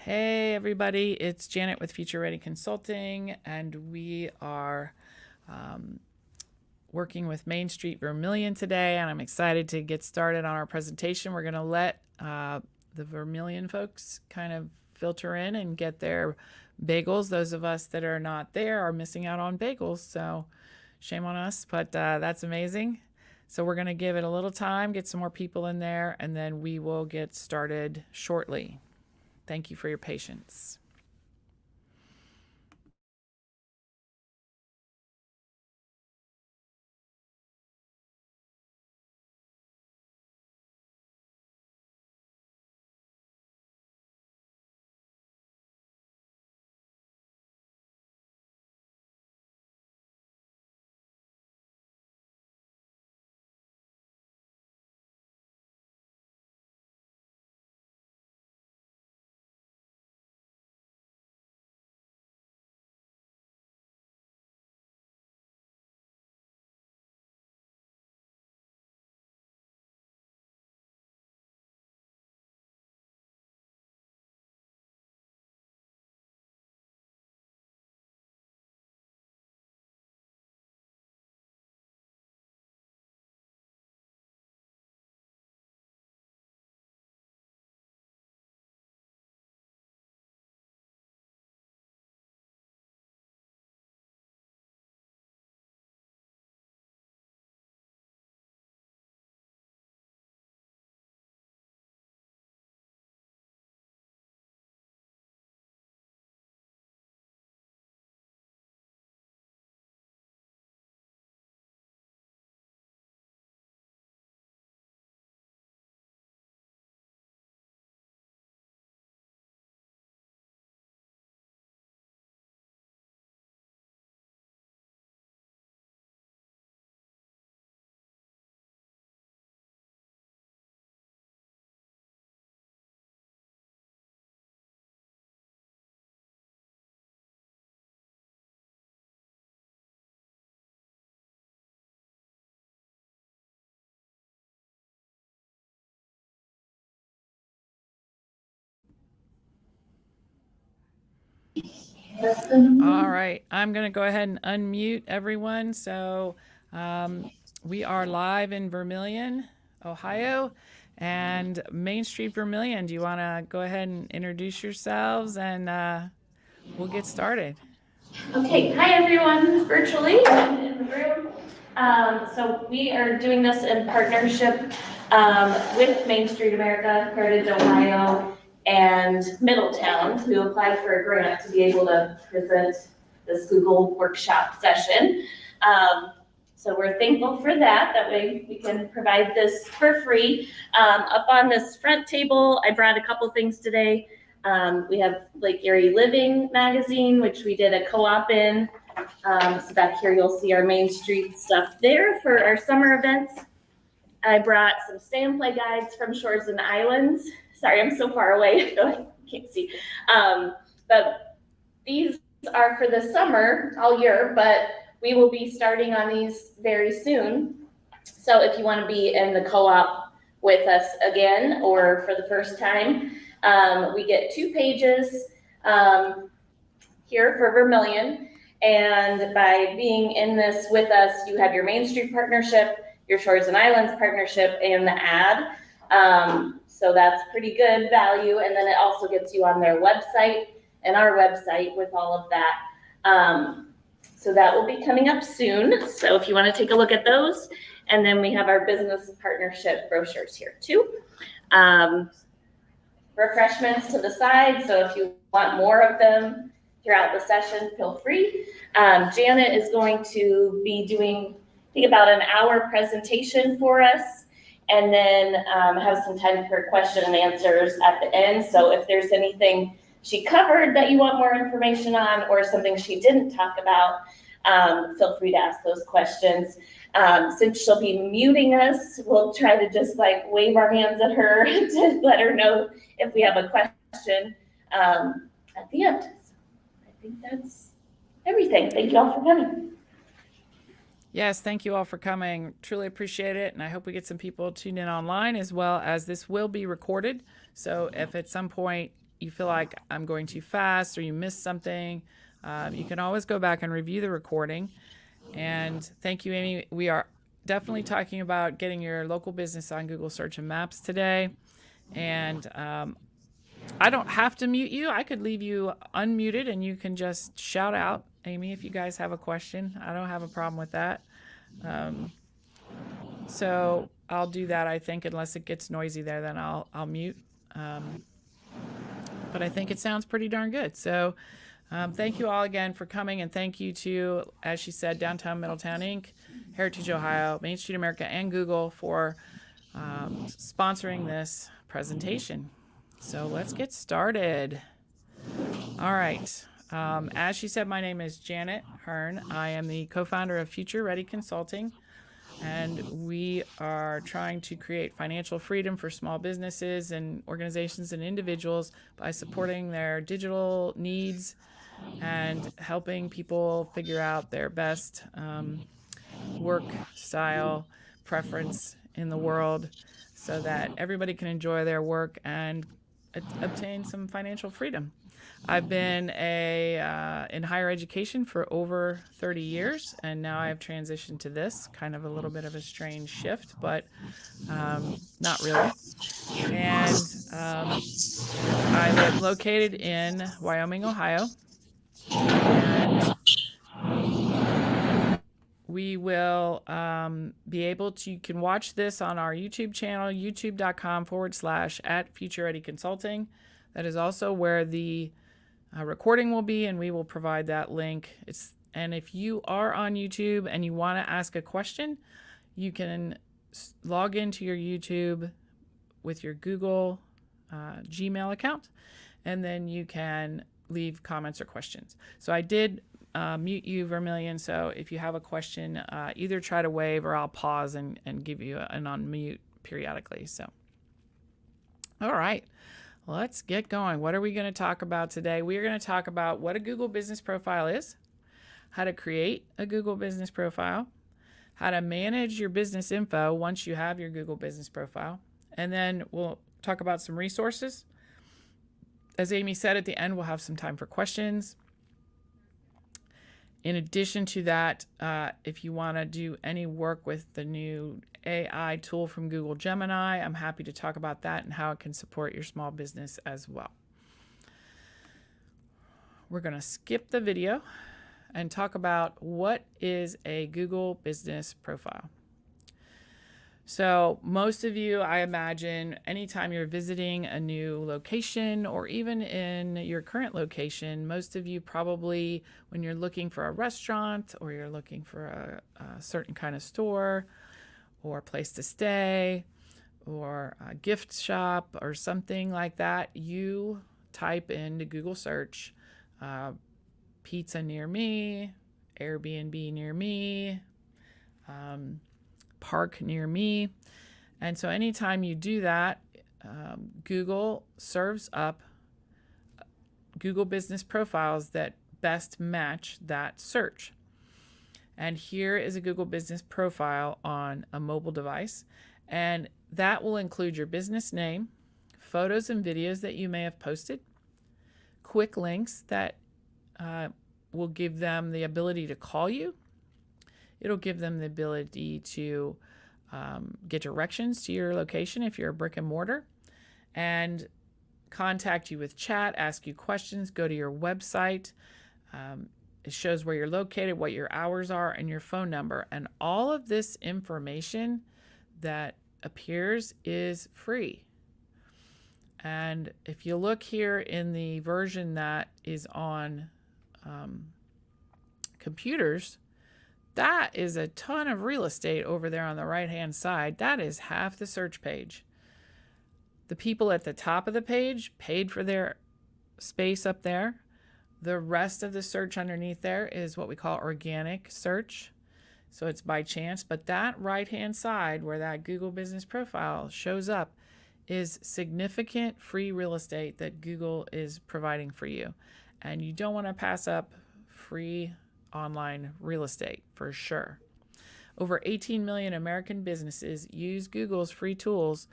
Hey everybody, it's Janet with Future Ready Consulting, and we are working with Main Street Vermilion today, and I'm excited to get started on our presentation. We're going to let the Vermilion folks kind of filter in and get their bagels. Those of us that are not there are missing out on bagels, so shame on us, but that's amazing. So we're going to give it a little time, get some more people in there, and then we will get started shortly. Thank you for your patience. All right, I'm going to go ahead and unmute everyone. So we are live in Vermilion, Ohio, and Main Street Vermilion. Do you want to go ahead and introduce yourselves, and we'll get started? Okay, hi everyone, virtually and in the room. So we are doing this in partnership with Main Street America, Heritage Ohio, and Middletown, who applied for a grant to be able to present this Google workshop session. So we're thankful for that. That way we can provide this for free. Up on this front table, I brought a couple things today. We have Lake Erie Living magazine, which we did a co-op in. So back here, you'll see our Main Street stuff there for our summer events. I brought some stay and play guides from Shores and Islands. Sorry, I'm so far away, I can't see. But these are for the summer all year, but we will be starting on these very soon. So if you want to be in the co-op with us again or for the first time, we get 2 pages here for Vermilion. And by being in this with us, you have your Main Street partnership, your Shores and Islands partnership, and the ad. So that's pretty good value. And then it also gets you on their website and our website with all of that. So that will be coming up soon. So if you want to take a look at those. And then we have our business partnership brochures here too. Refreshments to the side. So if you want more of them throughout the session, feel free. Janet is going to be doing, I think, about an hour presentation for us, and then have some time for question and answers at the end. So if there's anything she covered that you want more information on, or something she didn't talk about, feel free to ask those questions. Since she'll be muting us, we'll try to just like wave our hands at her to let her know if we have a question at the end. I think that's everything. Thank you all for coming. Yes, thank you all for coming. Truly appreciate it, and I hope we get some people tuned in online, as well as this will be recorded. So if at some point you feel like I'm going too fast or you missed something, you can always go back and review the recording. And thank you, Amy. We are definitely talking about getting your local business on Google Search and Maps today. And I don't have to mute you. I could leave you unmuted and you can just shout out, Amy, if you guys have a question. I don't have a problem with that. So I'll do that, I think, unless it gets noisy there, then I'll mute. But I think it sounds pretty darn good. So thank you all again for coming, and thank you to, as she said, Downtown Middletown Inc., Heritage Ohio, Main Street America, and Google for sponsoring this presentation. So let's get started. All right. As she said, my name is Janet Hearn. I am the co-founder of Future Ready Consulting, and we are trying to create financial freedom for small businesses and organizations and individuals by supporting their digital needs and helping people figure out their best work style preference in the world so that everybody can enjoy their work and obtain some financial freedom. I've been in higher education for over 30 years, and now I have transitioned to this, kind of a little bit of a strange shift, but not really. And I live located in Wyoming, Ohio, and we will be able to, you can watch this on our YouTube channel, youtube.com/@FutureReadyConsulting. That is also where the recording will be, and we will provide that link. And if you are on YouTube and you want to ask a question, you can log into your YouTube with your Google Gmail account, and then you can leave comments or questions. So I did mute you, Vermilion, so if you have a question, either try to wave or I'll pause and give you an unmute periodically. So, all right. Let's get going. What are we going to talk about today? We are going to talk about what a Google Business Profile is, how to create a Google Business Profile, how to manage your business info once you have your Google Business Profile, and then we'll talk about some resources. As Amy said, at the end, we'll have some time for questions. In addition to that, if you want to do any work with the new AI tool from Google Gemini, I'm happy to talk about that and how it can support your small business as well. We're going to skip the video and talk about what is a Google Business Profile. So most of you, I imagine, anytime you're visiting a new location or even in your current location, most of you probably, when you're looking for a restaurant or you're looking for a certain kind of store or a place to stay or a gift shop or something like that, you type into Google search, pizza near me, Airbnb near me, park near me. And so anytime you do that, Google serves up Google Business Profiles that best match that search. And here is a Google Business Profile on a mobile device, and that will include your business name, photos and videos that you may have posted, quick links that will give them the ability to call you. It'll give them the ability to get directions to your location if you're a brick and mortar, and contact you with chat, ask you questions, go to your website. It shows where you're located, what your hours are, and your phone number. And all of this information that appears is free. And if you look here in the version that is on computers, that is a ton of real estate over there on the right-hand side. That is half the search page. The people at the top of the page paid for their space up there. The rest of the search underneath there is what we call organic search. So it's by chance, but that right-hand side where that Google Business Profile shows up is significant free real estate that Google is providing for you. And you don't want to pass up free online real estate for sure. Over 18 million American businesses use Google's free tools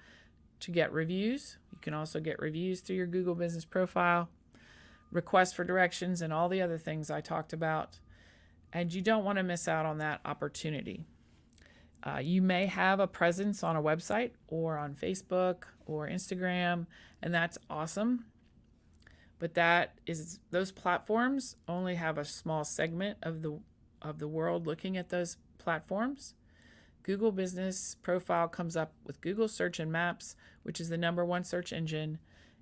to get reviews, You can also get reviews through your Google Business Profile, requests for directions, and all the other things I talked about. And you don't want to miss out on that opportunity. You may have a presence on a website or on Facebook or Instagram, and that's awesome. But those platforms only have a small segment of the world looking at those platforms. Google Business Profile comes up with Google Search and Maps, which is the #1 search engine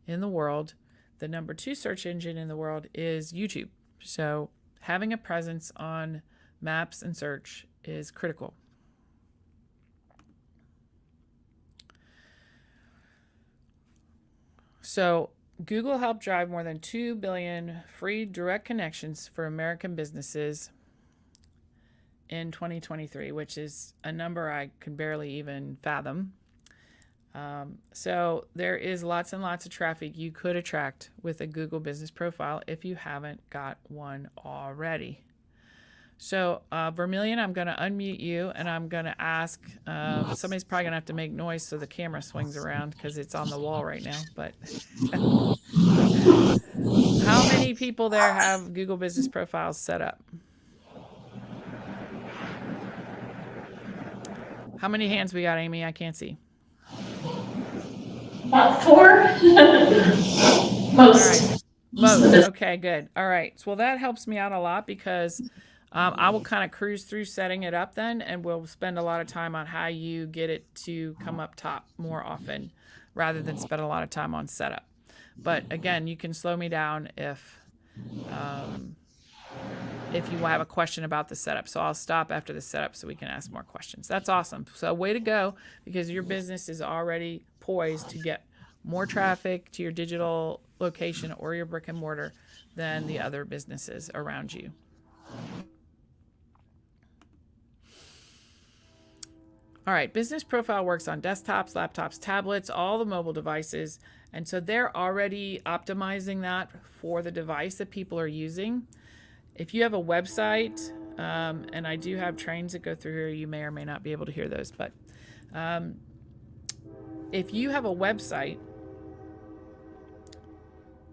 in the world. The #2 search engine in the world is YouTube. So having a presence on Maps and Search is critical. So Google helped drive more than 2 billion free direct connections for American businesses in 2023, which is a number I can barely even fathom. So there is lots and lots of traffic you could attract with a Google Business Profile if you haven't got one already. So Vermilion, I'm going to unmute you, and I'm going to ask, somebody's probably going to have to make noise so the camera swings around because it's on the wall right now. But how many people there have Google Business Profiles set up? How many hands we got, Amy? I can't see. About 4. Most. All right. Most. Okay, good. All right. So, well, that helps me out a lot because I will kind of cruise through setting it up then, and we'll spend a lot of time on how you get it to come up top more often rather than spend a lot of time on setup. But again, you can slow me down if you have a question about the setup. So I'll stop after the setup so we can ask more questions. That's awesome. So way to go, because your business is already poised to get more traffic to your digital location or your brick and mortar than the other businesses around you. All right, Business Profile works on desktops, laptops, tablets, all the mobile devices. And so they're already optimizing that for the device that people are using. If you have a website, and I do have trains that go through here, you may or may not be able to hear those, but if you have a website,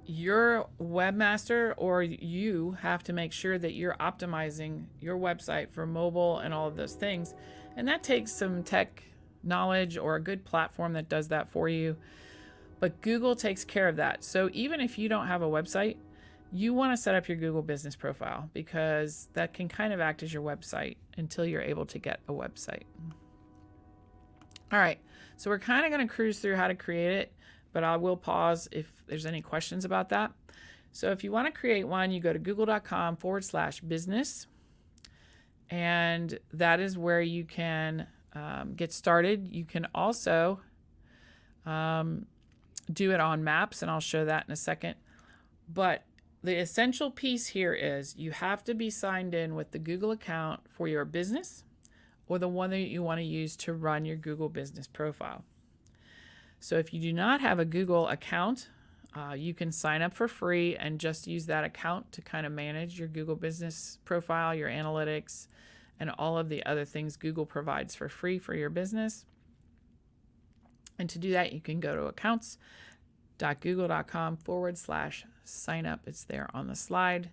your webmaster or you have to make sure that you're optimizing your website for mobile and all of those things. And that takes some tech knowledge or a good platform that does that for you. But Google takes care of that. So even if you don't have a website, you want to set up your Google Business Profile because that can kind of act as your website until you're able to get a website. All right, so we're kind of going to cruise through how to create it, but I will pause if there's any questions about that. So if you want to create one, you go to google.com/business, and that is where you can get started. You can also do it on Maps, and I'll show that in a second. But the essential piece here is you have to be signed in with the Google account for your business or the one that you want to use to run your Google Business Profile. So if you do not have a Google account, you can sign up for free and just use that account to kind of manage your Google Business Profile, your analytics, and all of the other things Google provides for free for your business. And to do that, you can go to accounts.google.com/sign up. It's there on the slide.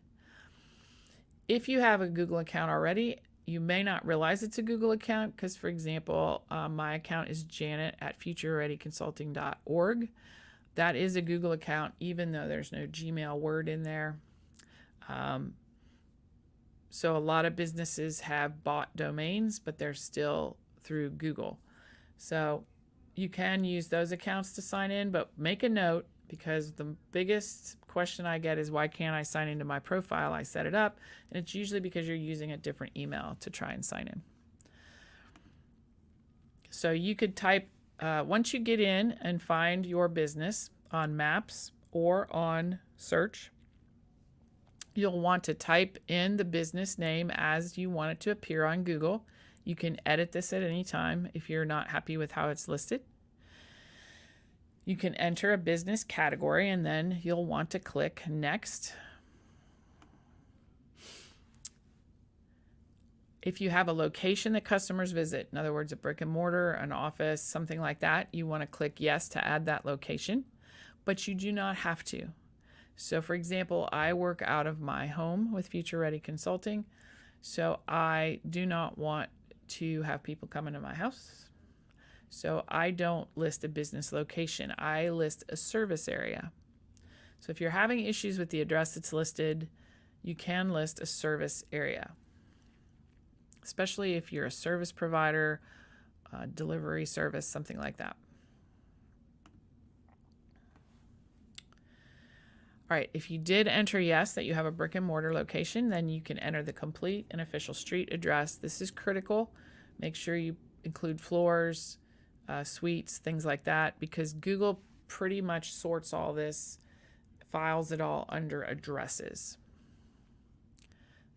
If you have a Google account already, you may not realize it's a Google account because, for example, my account is janet@futurereadyconsulting.org. That is a Google account, even though there's no Gmail word in there. So a lot of businesses have bought domains, but they're still through Google. So you can use those accounts to sign in, but make a note because the biggest question I get is, why can't I sign into my profile? I set it up, and it's usually because you're using a different email to try and sign in. So you could type, once you get in and find your business on Maps or on Search, you'll want to type in the business name as you want it to appear on Google. You can edit this at any time if you're not happy with how it's listed. You can enter a business category, and then you'll want to click Next. If you have a location that customers visit, in other words, a brick and mortar, an office, something like that, you want to click Yes to add that location. but you do not have to. So for example, I work out of my home with Future Ready Consulting. So I do not want to have people come into my house. So I don't list a business location. I list a service area. So if you're having issues with the address that's listed, you can list a service area, especially if you're a service provider, delivery service, something like that. All right, if you did enter yes that you have a brick and mortar location, then you can enter the complete and official street address. This is critical. Make sure you include floors, suites, things like that, because Google pretty much sorts all this, files it all under addresses.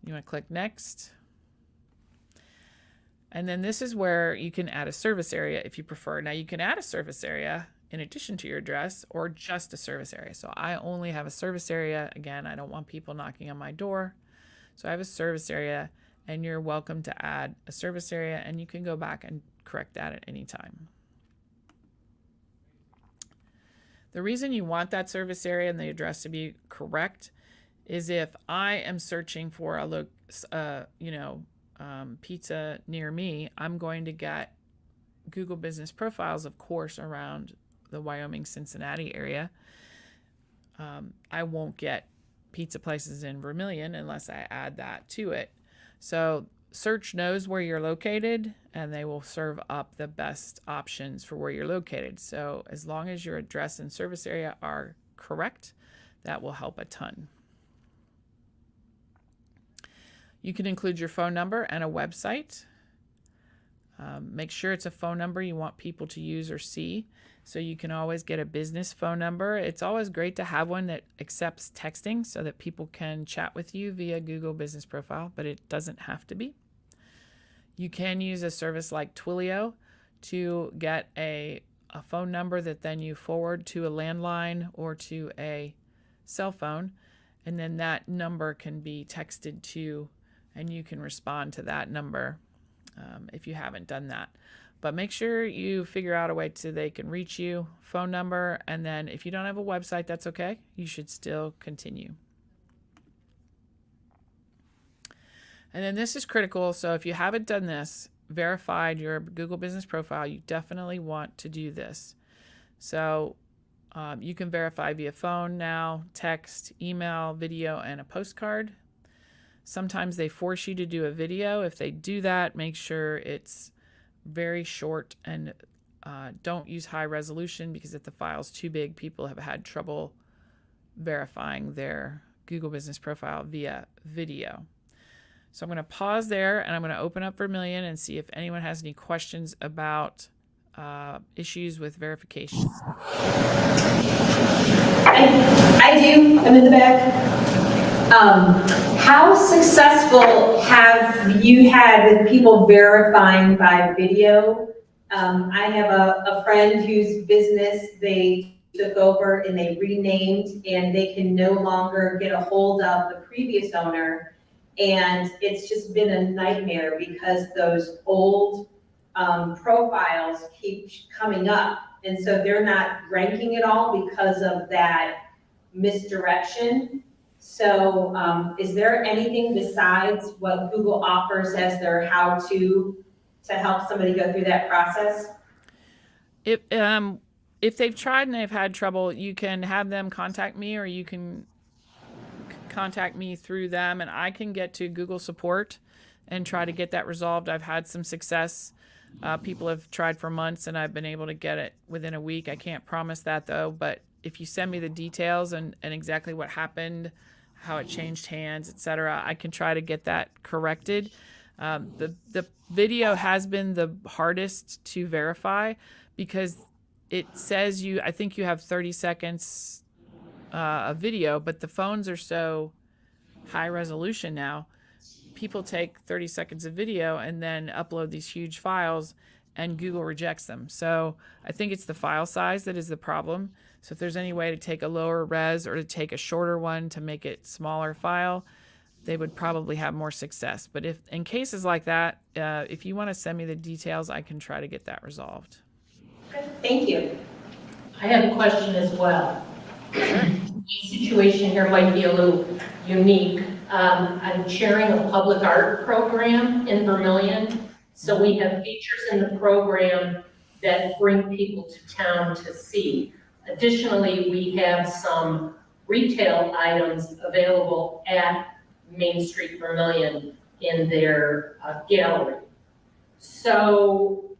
You want to click next. And then this is where you can add a service area if you prefer. Now you can add a service area in addition to your address or just a service area. So I only have a service area. Again, I don't want people knocking on my door. So I have a service area, and you're welcome to add a service area, and you can go back and correct that at any time. The reason you want that service area and the address to be correct is if I am searching for a pizza near me, I'm going to get Google business profiles, of course, around the Wyoming, Cincinnati area. I won't get pizza places in Vermilion unless I add that to it. So search knows where you're located, and they will serve up the best options for where you're located. So as long as your address and service area are correct, that will help a ton. You can include your phone number and a website. Make sure it's a phone number you want people to use or see. So you can always get a business phone number. It's always great to have one that accepts texting so that people can chat with you via Google Business Profile, but it doesn't have to be. You can use a service like Twilio to get a phone number that then you forward to a landline or to a cell phone, and then that number can be texted to, and you can respond to that number if you haven't done that. But make sure you figure out a way so they can reach you, phone number, and then if you don't have a website, that's okay. You should still continue. And then this is critical. So if you haven't done this, verified your Google Business Profile, you definitely want to do this. So you can verify via phone now, text, email, video, and a postcard. Sometimes they force you to do a video. If they do that, make sure it's very short, and don't use high resolution, because if the file's too big, people have had trouble verifying their Google Business Profile via video. So I'm going to pause there, and I'm going to open up Vermilion and see if anyone has any questions about issues with verification. I do. I'm in the back. How successful have you had with people verifying by video? I have a friend whose business they took over and they renamed, and they can no longer get a hold of the previous owner. And it's just been a nightmare because those old profiles keep coming up. And so they're not ranking at all because of that misdirection. So is there anything besides what Google offers as their how-to help somebody go through that process? If they've tried and they've had trouble, you can have them contact me, or you can contact me through them, and I can get to Google support and try to get that resolved. I've had some success. People have tried for months, and I've been able to get it within a week. I can't promise that, though, but if you send me the details and exactly what happened, how it changed hands, etc., I can try to get that corrected. The video has been the hardest to verify because it says I think you have 30 seconds of video, but the phones are so high resolution now. People take 30 seconds of video and then upload these huge files, and Google rejects them. So I think it's the file size that is the problem. So if there's any way to take a lower res or to take a shorter one to make it smaller file, they would probably have more success. But if in cases like that, if you want to send me the details, I can try to get that resolved. Thank you. I have a question as well. situation here might be a little unique. I'm chairing a public art program in Vermilion. So we have features in the program that bring people to town to see. Additionally, we have some retail items available at Main Street Vermilion in their gallery. So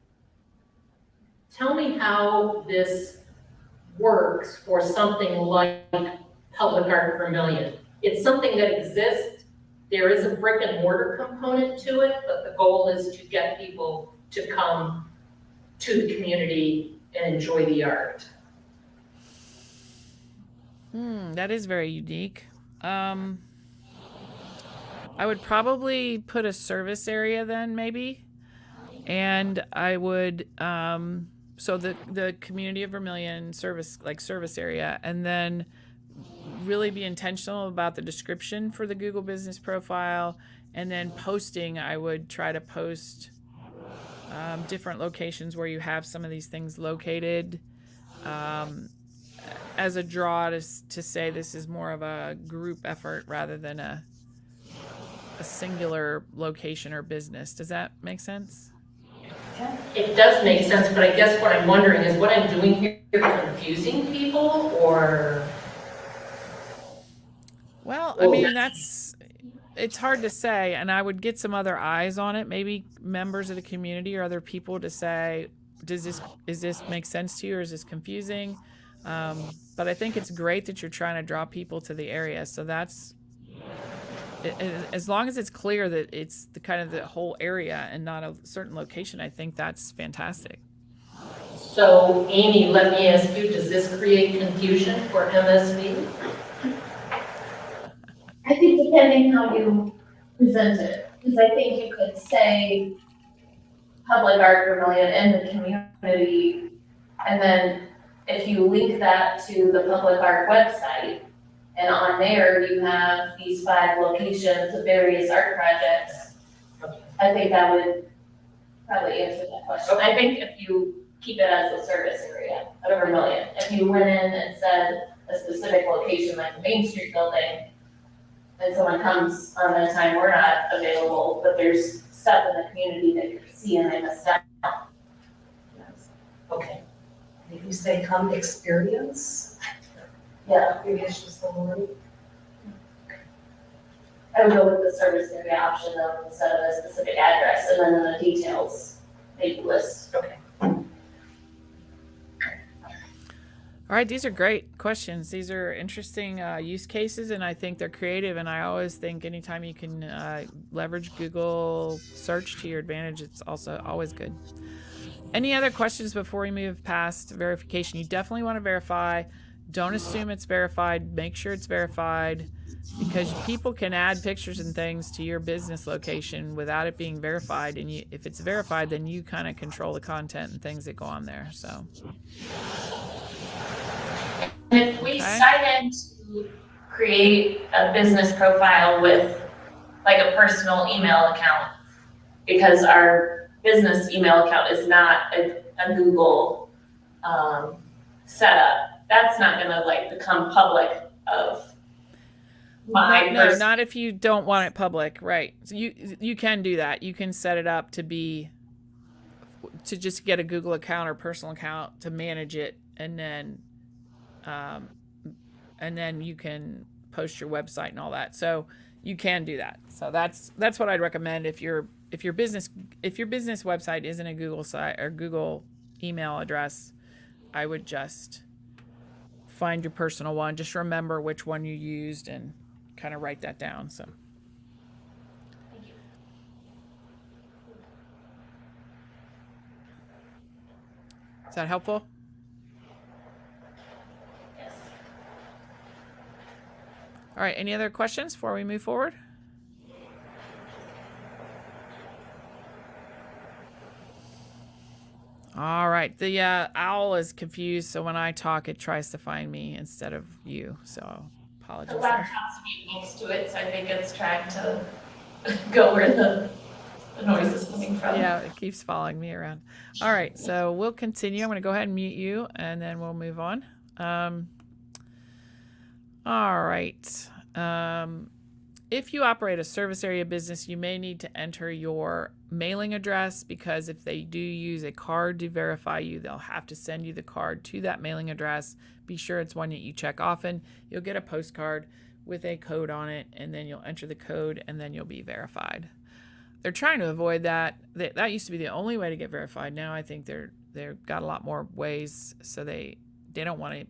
tell me how this works for something like Public Art Vermilion. It's something that exists. There is a brick and mortar component to it, but the goal is to get people to come to the community and enjoy the art. That is very unique. I would probably put a service area then, maybe. And I would, so the community of Vermilion service area, and then really be intentional about the description for the Google business profile. And then posting, I would try to post different locations where you have some of these things located, as a draw to say this is more of a group effort rather than a singular location or business. Does that make sense? It does make sense, but I guess what I'm wondering is what I'm doing here confusing people, or? Well, I mean, it's hard to say, and I would get some other eyes on it, maybe members of the community or other people to say, is this make sense to you, or is this confusing? But I think it's great that you're trying to draw people to the area. So that's, as long as it's clear that it's the kind of the whole area and not a certain location, I think that's fantastic. So Amy, let me ask you, does this create confusion for MSV? I think depending how you present it, because I think you could say Public Art Vermilion and the community, and then if you link that to the Public Art website, and on there you have these 5 locations of various art projects, I think that would probably answer that question. I think if you keep it as a service area of Vermilion, if you went in and said a specific location like the Main Street building, and someone comes on a time we're not available, but there's stuff in the community that you see and they missed out. Okay. If you say come experience, Yeah, maybe it's just the word. I would go with the service area option though, instead of a specific address, and then in the details, maybe list. Okay. All right, these are great questions. These are interesting use cases, and I think they're creative. And I always think anytime you can leverage Google search to your advantage, it's also always good. Any other questions before we move past verification? You definitely want to verify. Don't assume it's verified. Make sure it's verified, because people can add pictures and things to your business location without it being verified. And if it's verified, then you kind of control the content and things that go on there. So. And if we sign in to create a business profile with like a personal email account, because our business email account is not a Google setup, that's not gonna like become public of my No, not if you don't want it public, right? So you can do that. You can set it up to just get a Google account or personal account to manage it, and then you can post your website and all that. So you can do that. So that's what I'd recommend if your business website isn't a Google site or Google email address. I would just find your personal one. Just remember which one you used and kind of write that down. So. Is that helpful? Yes. All right, any other questions before we move forward? All right, the owl is confused, so when I talk, it tries to find me instead of you, so apologies. The laptop's right next to it, so I think it's trying to go where the noise is coming from. Yeah, it keeps following me around. All right, so we'll continue. I'm going to go ahead and mute you, and then we'll move on. All right. If you operate a service area business, you may need to enter your mailing address, because if they do use a card to verify you, they'll have to send you the card to that mailing address. Be sure it's one that you check often. You'll get a postcard with a code on it, and then you'll enter the code, and then you'll be verified. They're trying to avoid that. That used to be the only way to get verified. Now I think they've got a lot more ways, so they don't want to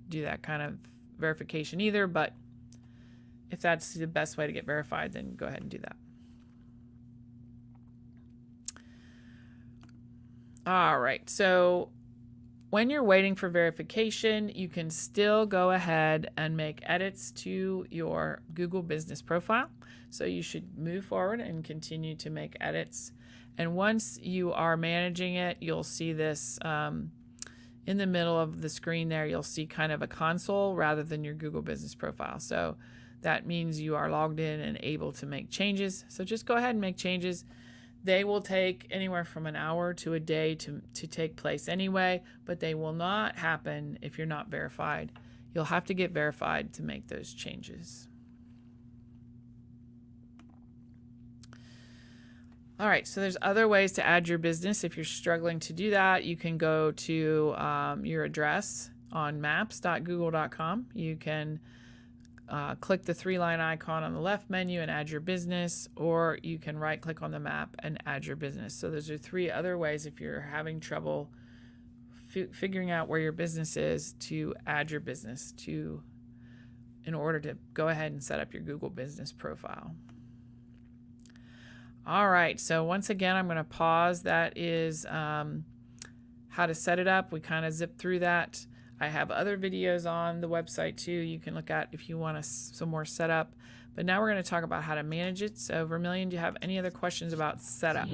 do that kind of verification either, but if that's the best way to get verified, then go ahead and do that. All right, so when you're waiting for verification, you can still go ahead and make edits to your Google Business profile. So you should move forward and continue to make edits. And once you are managing it, you'll see this in the middle of the screen there, you'll see kind of a console rather than your Google Business profile. So that means you are logged in and able to make changes. So just go ahead and make changes. They will take anywhere from an hour to a day to take place anyway, but they will not happen if you're not verified. You'll have to get verified to make those changes. All right, so there's other ways to add your business. If you're struggling to do that, you can go to your address on maps.google.com. You can click the 3-line icon on the left menu and add your business, or you can right click on the map and add your business. So those are 3 other ways if you're having trouble figuring out where your business is, to add your business in order to go ahead and set up your Google Business profile. All right, so once again, I'm going to pause. That is how to set it up. We kind of zipped through that. I have other videos on the website too you can look at if you want some more setup. But now we're going to talk about how to manage it. So Vermilion, do you have any other questions about setup?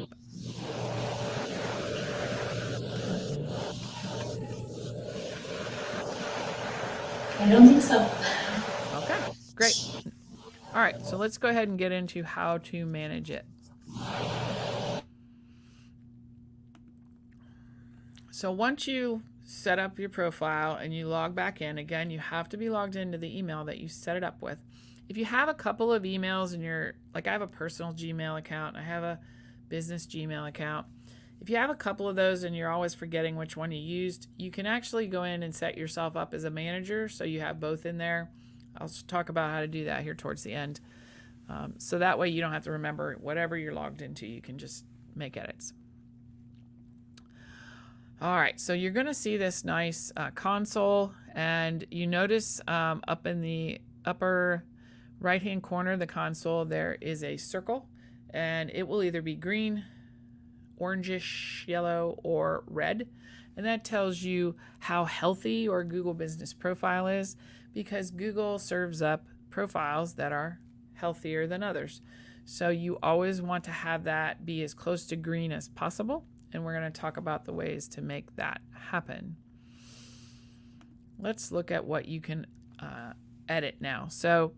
I don't think so. Okay, great. All right, so let's go ahead and get into how to manage it. So once you set up your profile and you log back in, again, you have to be logged into the email that you set it up with. If you have a couple of emails in like I have a personal Gmail account, I have a business Gmail account. If you have a couple of those and you're always forgetting which one you used, you can actually go in and set yourself up as a manager so you have both in there. I'll talk about how to do that here towards the end. So that way you don't have to remember whatever you're logged into, you can just make edits. All right, so you're going to see this nice console, and you notice up in the upper right-hand corner of the console, there is a circle, and it will either be green, orangish, yellow, or red. And that tells you how healthy your Google Business profile is, because Google serves up profiles that are healthier than others. So you always want to have that be as close to green as possible. And we're going to talk about the ways to make that happen. Let's look at what you can edit now. So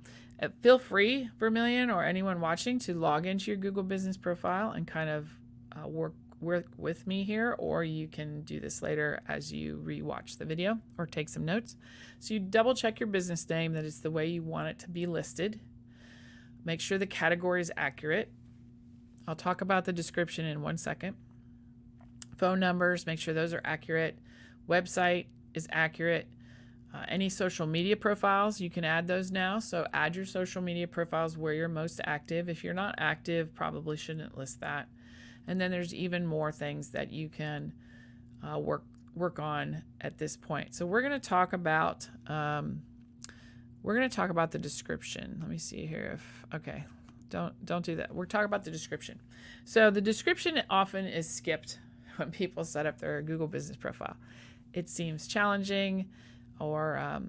feel free, Vermilion, or anyone watching, to log into your Google Business profile and kind of work with me here, or you can do this later as you rewatch the video or take some notes. So you double check your business name, that it's the way you want it to be listed. Make sure the category is accurate. I'll talk about the description in 1 second. Phone numbers, make sure those are accurate. Website is accurate. Any social media profiles, you can add those now. So add your social media profiles where you're most active. If you're not active, probably shouldn't list that. And then there's even more things that you can work on at this point. So we're going to talk about the description. Let me see here okay. Don't do that. We're talking about the description. So the description often is skipped when people set up their Google Business profile. It seems challenging or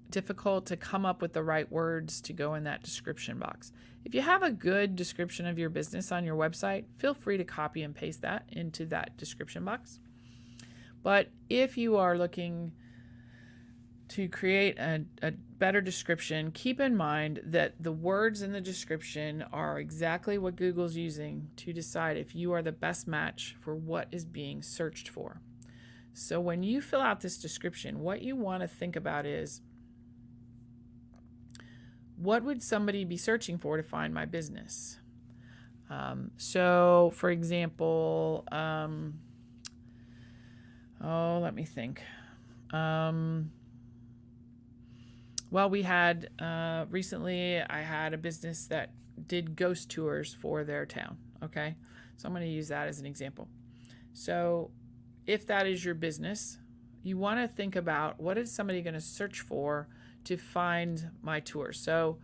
difficult to come up with the right words to go in that description box. If you have a good description of your business on your website, feel free to copy and paste that into that description box. But if you are looking to create a better description, keep in mind that the words in the description are exactly what Google's using to decide if you are the best match for what is being searched for. So when you fill out this description, what you want to think about is, what would somebody be searching for to find my business? So, for example, let me think. Well, we had recently, I had a business that did ghost tours for their town. Okay, so I'm going to use that as an example. So, if that is your business, you want to think about what is somebody going to search for to find my tour. So,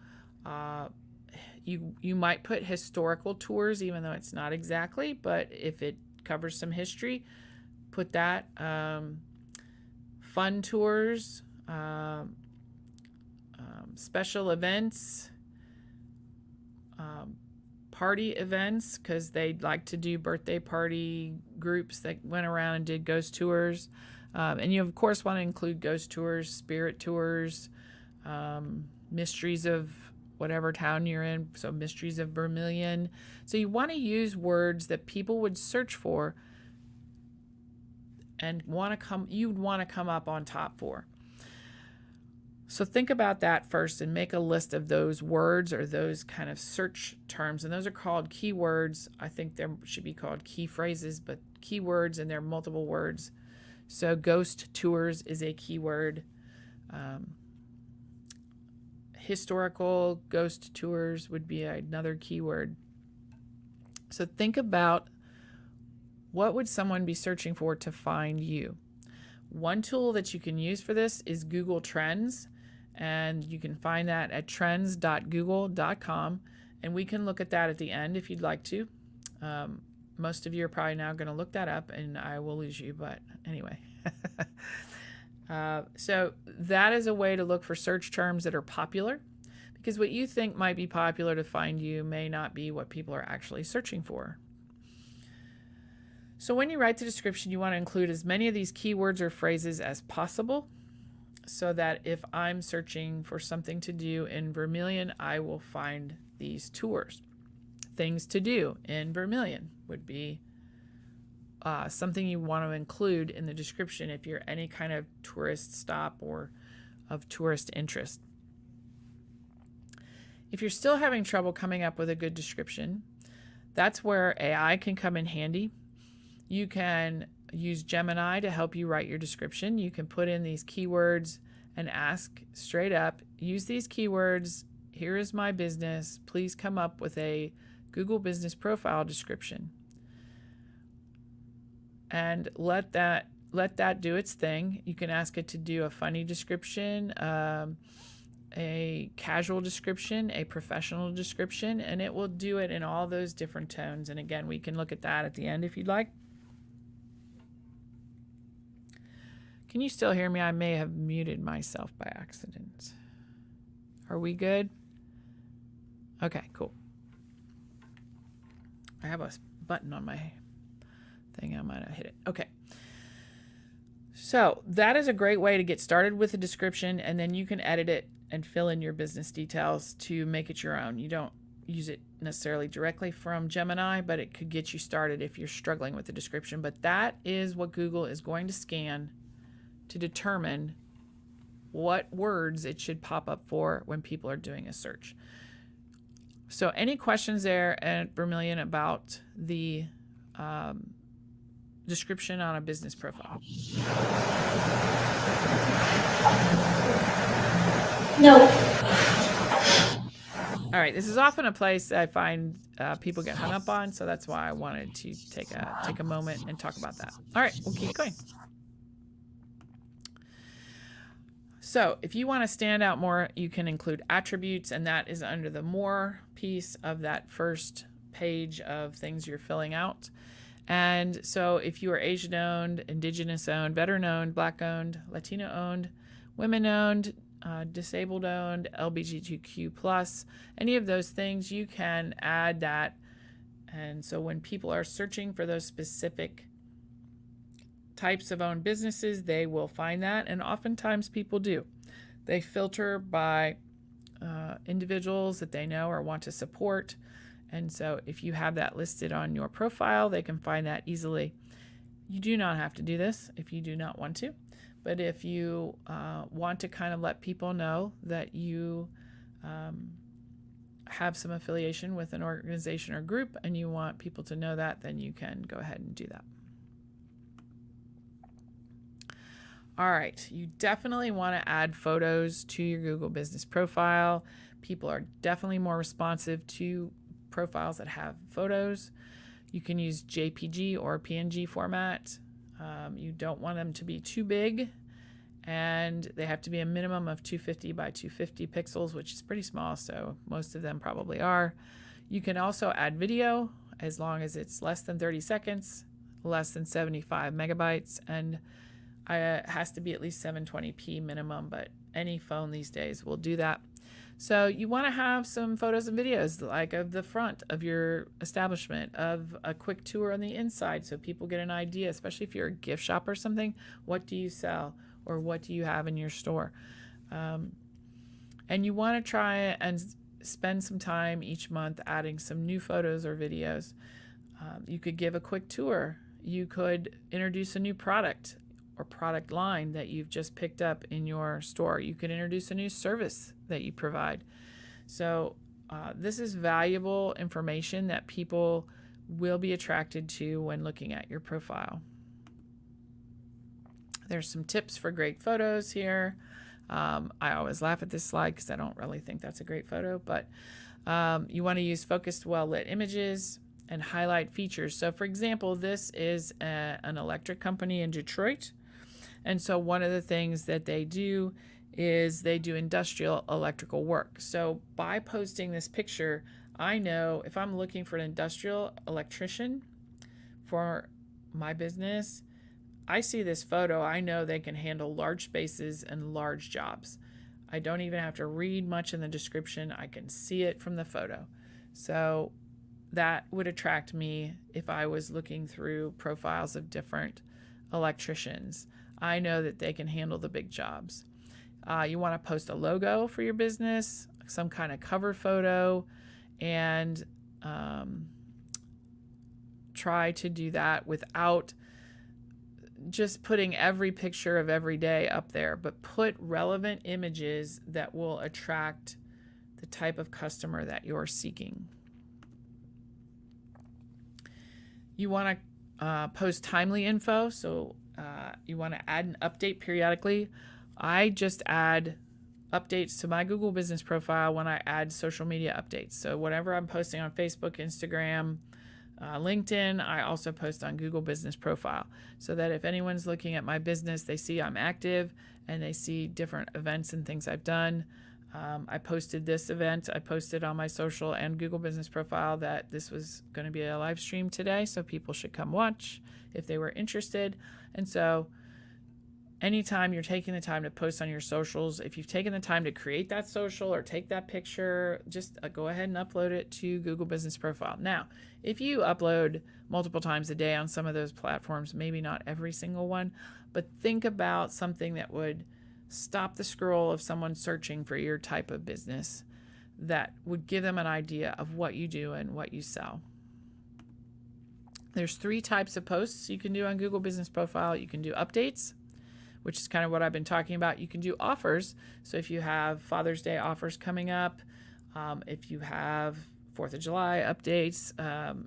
you might put historical tours, even though it's not exactly, but if it covers some history, put that. Fun tours, special events, party events, because they'd like to do birthday party groups that went around and did ghost tours. And you, of course, want to include ghost tours, spirit tours, mysteries of whatever town you're in, so mysteries of Vermilion. So you want to use words that people would search for and you'd want to come up on top for. So think about that first and make a list of those words or those kind of search terms. And those are called keywords. I think they should be called key phrases, but keywords, and they're multiple words. So ghost tours is a keyword. Historical ghost tours would be another keyword. So think about what would someone be searching for to find you. One tool that you can use for this is Google Trends, and you can find that at trends.google.com, and we can look at that at the end if you'd like to. Most of you are probably now going to look that up, and I will lose you, but anyway. So that is a way to look for search terms that are popular, because what you think might be popular to find you may not be what people are actually searching for. So when you write the description, you want to include as many of these keywords or phrases as possible, so that if I'm searching for something to do in Vermilion, I will find these tours. Things to do in Vermilion would be something you want to include in the description if you're any kind of tourist stop or of tourist interest. If you're still having trouble coming up with a good description, that's where AI can come in handy. You can use Gemini to help you write your description. You can put in these keywords and ask straight up, use these keywords, here is my business, please come up with a Google Business Profile description. And let that do its thing. You can ask it to do a funny description, a casual description, a professional description, and it will do it in all those different tones. And again, we can look at that at the end if you'd like. Can you still hear me? I may have muted myself by accident. Are we good? Okay, cool. I have a button on my thing. I might have hit it. Okay. So that is a great way to get started with a description, and then you can edit it and fill in your business details to make it your own. You don't use it necessarily directly from Gemini, but it could get you started if you're struggling with the description. But that is what Google is going to scan to determine what words it should pop up for when people are doing a search. So any questions there at Vermilion about the description on a business profile? No. All right, this is often a place I find people get hung up on, so that's why I wanted to take a moment and talk about that. All right, we'll keep going. So if you want to stand out more, you can include attributes, and that is under the more piece of that first page of things you're filling out. And so if you are Asian-owned, Indigenous-owned, veteran-owned, Black-owned, Latino-owned, women-owned, disabled-owned, LGBTQ+, any of those things, you can add that. And so when people are searching for those specific types of owned businesses, they will find that, and oftentimes people do. They filter by individuals that they know or want to support, and so if you have that listed on your profile, they can find that easily. You do not have to do this if you do not want to, but if you want to kind of let people know that you have some affiliation with an organization or group and you want people to know that, then you can go ahead and do that. All right, you definitely want to add photos to your Google Business profile. People are definitely more responsive to profiles that have photos. You can use JPG or PNG format. You don't want them to be too big, and they have to be a minimum of 250 by 250 pixels, which is pretty small, so most of them probably are. You can also add video as long as it's less than 30 seconds, less than 75 megabytes, and it has to be at least 720p minimum, but any phone these days will do that. So you want to have some photos and videos like of the front of your establishment, of a quick tour on the inside so people get an idea, especially if you're a gift shop or something. What do you sell or what do you have in your store? And you want to try and spend some time each month adding some new photos or videos. You could give a quick tour. You could introduce a new product or product line that you've just picked up in your store. You could introduce a new service that you provide. So this is valuable information that people will be attracted to when looking at your profile. There's some tips for great photos here. I always laugh at this slide because I don't really think that's a great photo, but you want to use focused, well-lit images and highlight features. So for example, this is an electric company in Detroit. And so one of the things that they do is they do industrial electrical work. So by posting this picture, I know if I'm looking for an industrial electrician for my business, I see this photo, I know they can handle large spaces and large jobs. I don't even have to read much in the description. I can see it from the photo. So that would attract me if I was looking through profiles of different electricians. I know that they can handle the big jobs. You want to post a logo for your business, some kind of cover photo, and try to do that without just putting every picture of every day up there, but put relevant images that will attract the type of customer that you're seeking. You want to post timely info, so you want to add an update periodically. I just add updates to my Google Business profile when I add social media updates. So whatever I'm posting on Facebook, Instagram, LinkedIn, I also post on Google Business profile so that if anyone's looking at my business, they see I'm active and they see different events and things I've done. I posted this event. I posted on my social and Google Business profile that this was going to be a live stream today, so people should come watch if they were interested. And so anytime you're taking the time to post on your socials, if you've taken the time to create that social or take that picture, just go ahead and upload it to Google Business profile. Now, if you upload multiple times a day on some of those platforms, maybe not every single one, but think about something that would stop the scroll of someone searching for your type of business, that would give them an idea of what you do and what you sell. There's 3 types of posts you can do on Google Business profile. You can do updates, which is kind of what I've been talking about. You can do offers. So if you have Father's Day offers coming up, if you have 4th of July updates,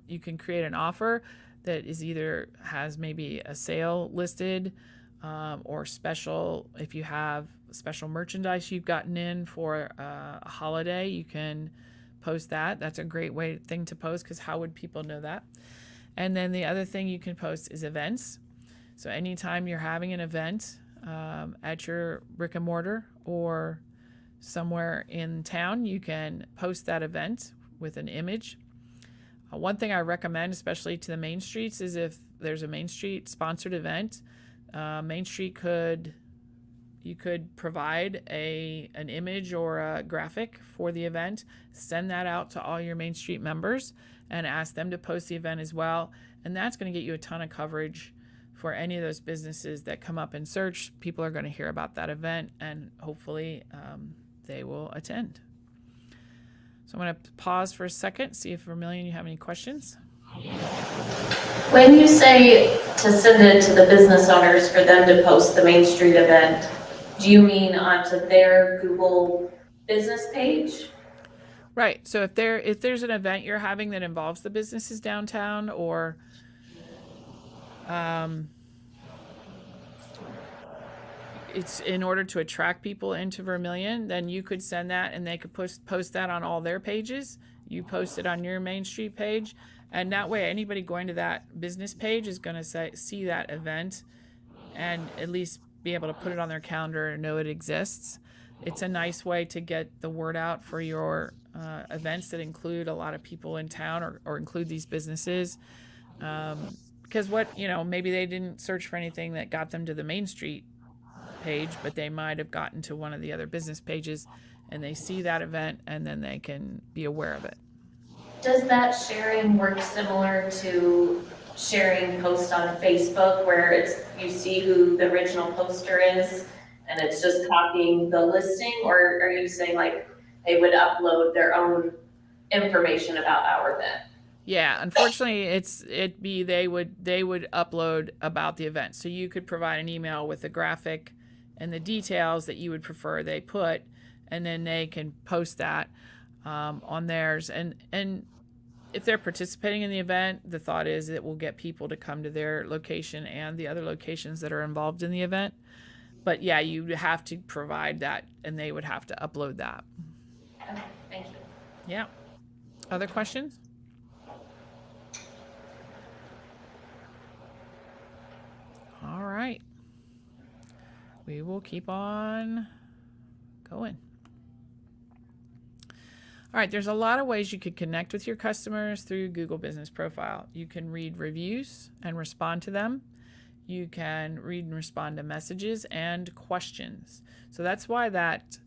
you can create an offer that is either has maybe a sale listed or special. If you have special merchandise you've gotten in for a holiday, you can post that. That's a great thing to post, because how would people know that? And then the other thing you can post is events. So anytime you're having an event at your brick and mortar or somewhere in town, you can post that event with an image. One thing I recommend, especially to the main streets, is if there's a Main Street sponsored event, Main Street you could provide an image or a graphic for the event, send that out to all your Main Street members and ask them to post the event as well. And that's going to get you a ton of coverage for any of those businesses that come up in search. People are going to hear about that event and hopefully they will attend. So I'm going to pause for a second, see if Vermilion, you have any questions. When you say to send it to the business owners for them to post the Main Street event, do you mean onto their Google business page? Right. So if there's an event you're having that involves the businesses downtown, or it's in order to attract people into Vermilion, then you could send that and they could post that on all their pages. You post it on your Main Street page, and that way anybody going to that business page is going to see that event and at least be able to put it on their calendar and know it exists. It's a nice way to get the word out for your events that include a lot of people in town, or include these businesses. Because maybe they didn't search for anything that got them to the Main Street page, but they might have gotten to one of the other business pages, and they see that event and then they can be aware of it. Does that sharing work similar to sharing posts on Facebook, where you see who the original poster is and it's just copying the listing? Or are you saying like they would upload their own information about our event? Yeah, unfortunately, they would upload about the event. So you could provide an email with the graphic and the details that you would prefer they put, and then they can post that on theirs. And if they're participating in the event, the thought is it will get people to come to their location and the other locations that are involved in the event. But yeah, you have to provide that, and they would have to upload that. Okay, thank you. Yeah. Other questions? All right. We will keep on going. All right, there's a lot of ways you could connect with your customers through Google Business Profile. You can read reviews and respond to them. You can read and respond to messages and questions. So that's why that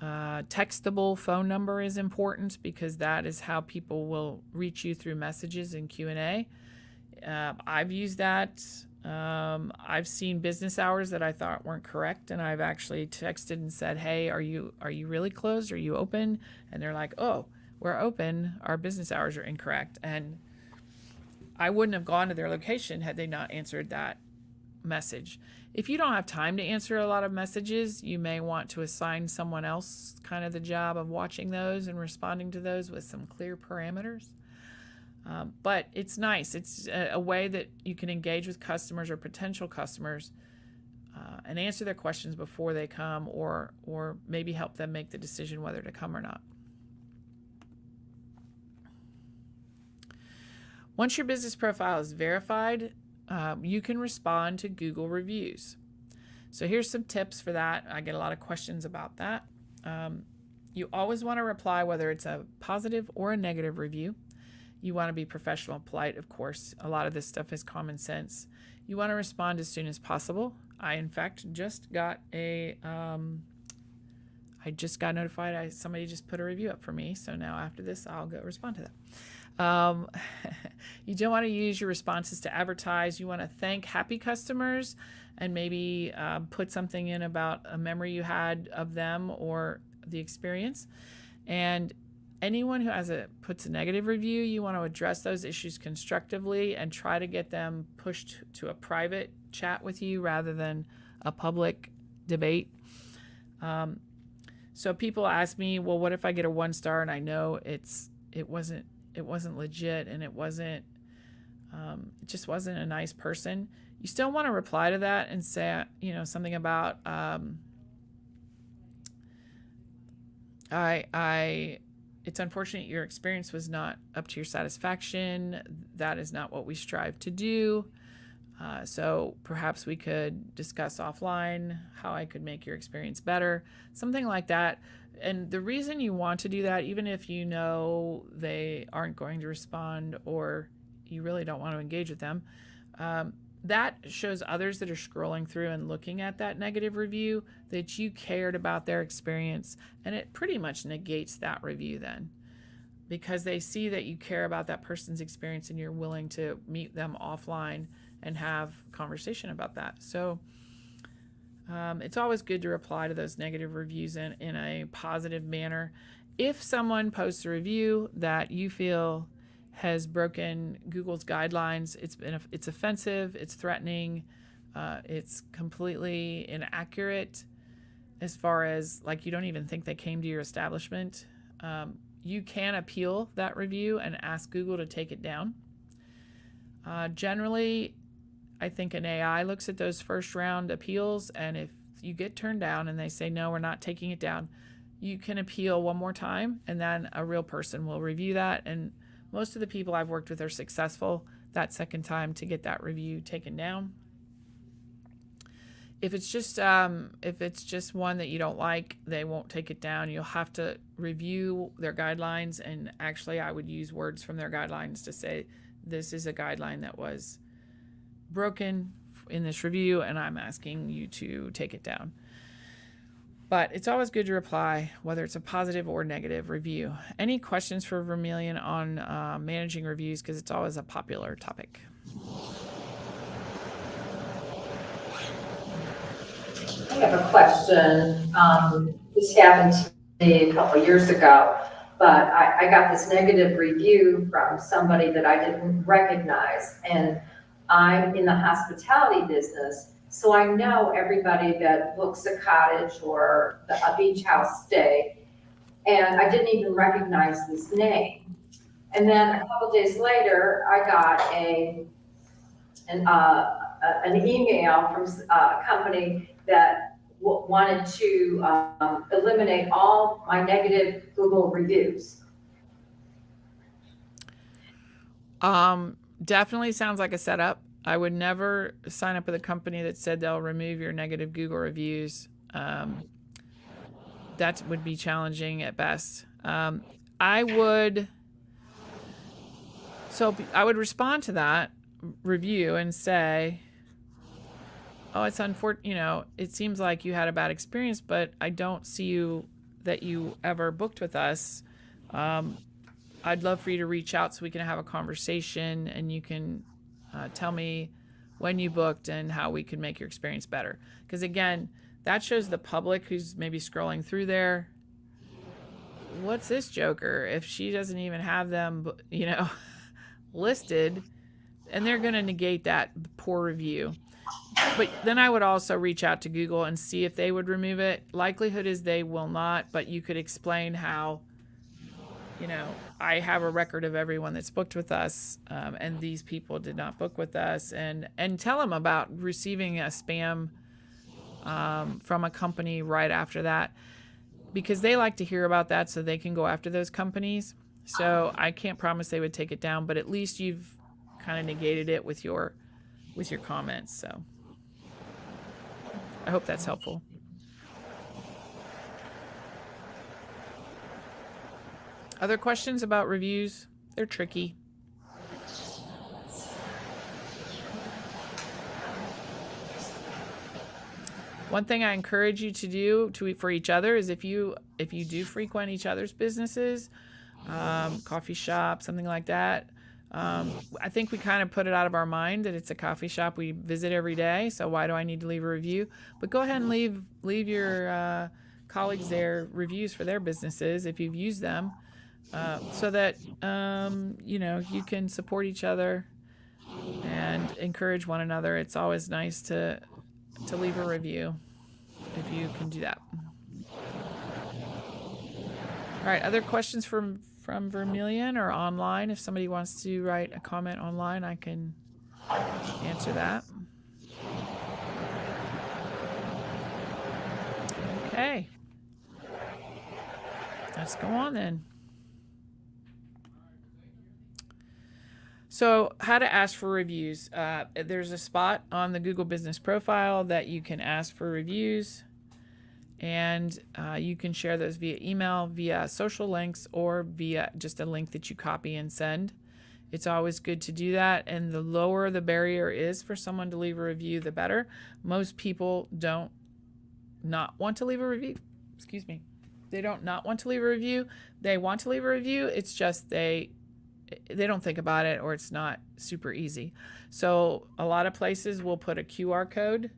textable phone number is important, because that is how people will reach you through messages and Q&A. I've used that. I've seen business hours that I thought weren't correct, and I've actually texted and said, "Hey, are you really closed? Are you open?" And they're like, "Oh, we're open. Our business hours are incorrect." And I wouldn't have gone to their location had they not answered that message. If you don't have time to answer a lot of messages, you may want to assign someone else kind of the job of watching those and responding to those with some clear parameters. But it's nice. It's a way that you can engage with customers or potential customers and answer their questions before they come, or maybe help them make the decision whether to come or not. Once your business profile is verified, you can respond to Google reviews. So here's some tips for that. I get a lot of questions about that. You always want to reply whether it's a positive or a negative review. You want to be professional and polite, of course. A lot of this stuff is common sense. You want to respond as soon as possible. I, in fact, just got notified somebody just put a review up for me. So now after this, I'll go respond to that. You don't want to use your responses to advertise. You want to thank happy customers and maybe put something in about a memory you had of them or the experience. And anyone who puts a negative review, you want to address those issues constructively and try to get them pushed to a private chat with you rather than a public debate. So people ask me, well, what if I get a 1-star and I know it wasn't legit, and it just wasn't a nice person? You still want to reply to that and say, something about, it's unfortunate your experience was not up to your satisfaction. That is not what we strive to do. So perhaps we could discuss offline how I could make your experience better, something like that. And the reason you want to do that, even if you know they aren't going to respond or you really don't want to engage with them, that shows others that are scrolling through and looking at that negative review that you cared about their experience, and it pretty much negates that review then, because they see that you care about that person's experience and you're willing to meet them offline and have conversation about that. So it's always good to reply to those negative reviews in a positive manner. If someone posts a review that you feel has broken Google's guidelines, it's offensive, it's threatening, it's completely inaccurate, as far as like you don't even think they came to your establishment, you can appeal that review and ask Google to take it down. Generally, I think an AI looks at those first round appeals, and if you get turned down and they say, no, we're not taking it down, you can appeal one more time, and then a real person will review that. And most of the people I've worked with are successful that second time to get that review taken down. If it's just one that you don't like, they won't take it down. You'll have to review their guidelines, and actually I would use words from their guidelines to say, this is a guideline that was broken in this review, and I'm asking you to take it down. But it's always good to reply, whether it's a positive or negative review. Any questions for Vermilion on managing reviews? Because it's always a popular topic. I have a question. This happened to me a couple years ago, but I got this negative review from somebody that I didn't recognize. And I'm in the hospitality business, so I know everybody that books a cottage or a beach house stay, and I didn't even recognize this name. And then a couple days later, I got an email from a company that wanted to eliminate all my negative Google reviews. Definitely sounds like a setup. I would never sign up with a company that said they'll remove your negative Google reviews. That would be challenging at best. I would respond to that review and say, oh, it's unfortunate, it seems like you had a bad experience, but I don't see that you ever booked with us. I'd love for you to reach out so we can have a conversation, and you can tell me when you booked and how we can make your experience better. Because again, that shows the public who's maybe scrolling through there, what's this joker if she doesn't even have them, listed, and they're going to negate that poor review. But then I would also reach out to Google and see if they would remove it. Likelihood is they will not, but you could explain how, I have a record of everyone that's booked with us, and these people did not book with us, and tell them about receiving a spam from a company right after that, because they like to hear about that so they can go after those companies. So I can't promise they would take it down, but at least you've kind of negated it with your comments. So I hope that's helpful. Other questions about reviews? They're tricky. One thing I encourage you to do for each other is if you do frequent each other's businesses, coffee shop, something like that. I think we kind of put it out of our mind that it's a coffee shop we visit every day. So why do I need to leave a review? But go ahead and leave your colleagues their reviews for their businesses if you've used them, so that you can support each other and encourage one another. It's always nice to leave a review if you can do that. All right, other questions from Vermilion or online? If somebody wants to write a comment online, I can answer that. Okay. Let's go on then. So how to ask for reviews. There's a spot on the Google Business Profile that you can ask for reviews, and you can share those via email, via social links, or via just a link that you copy and send. It's always good to do that, and the lower the barrier is for someone to leave a review, the better. Most people don't not want to leave a review. Excuse me. They don't not want to leave a review. They want to leave a review. It's just they don't think about it, or it's not super easy. So a lot of places will put a QR code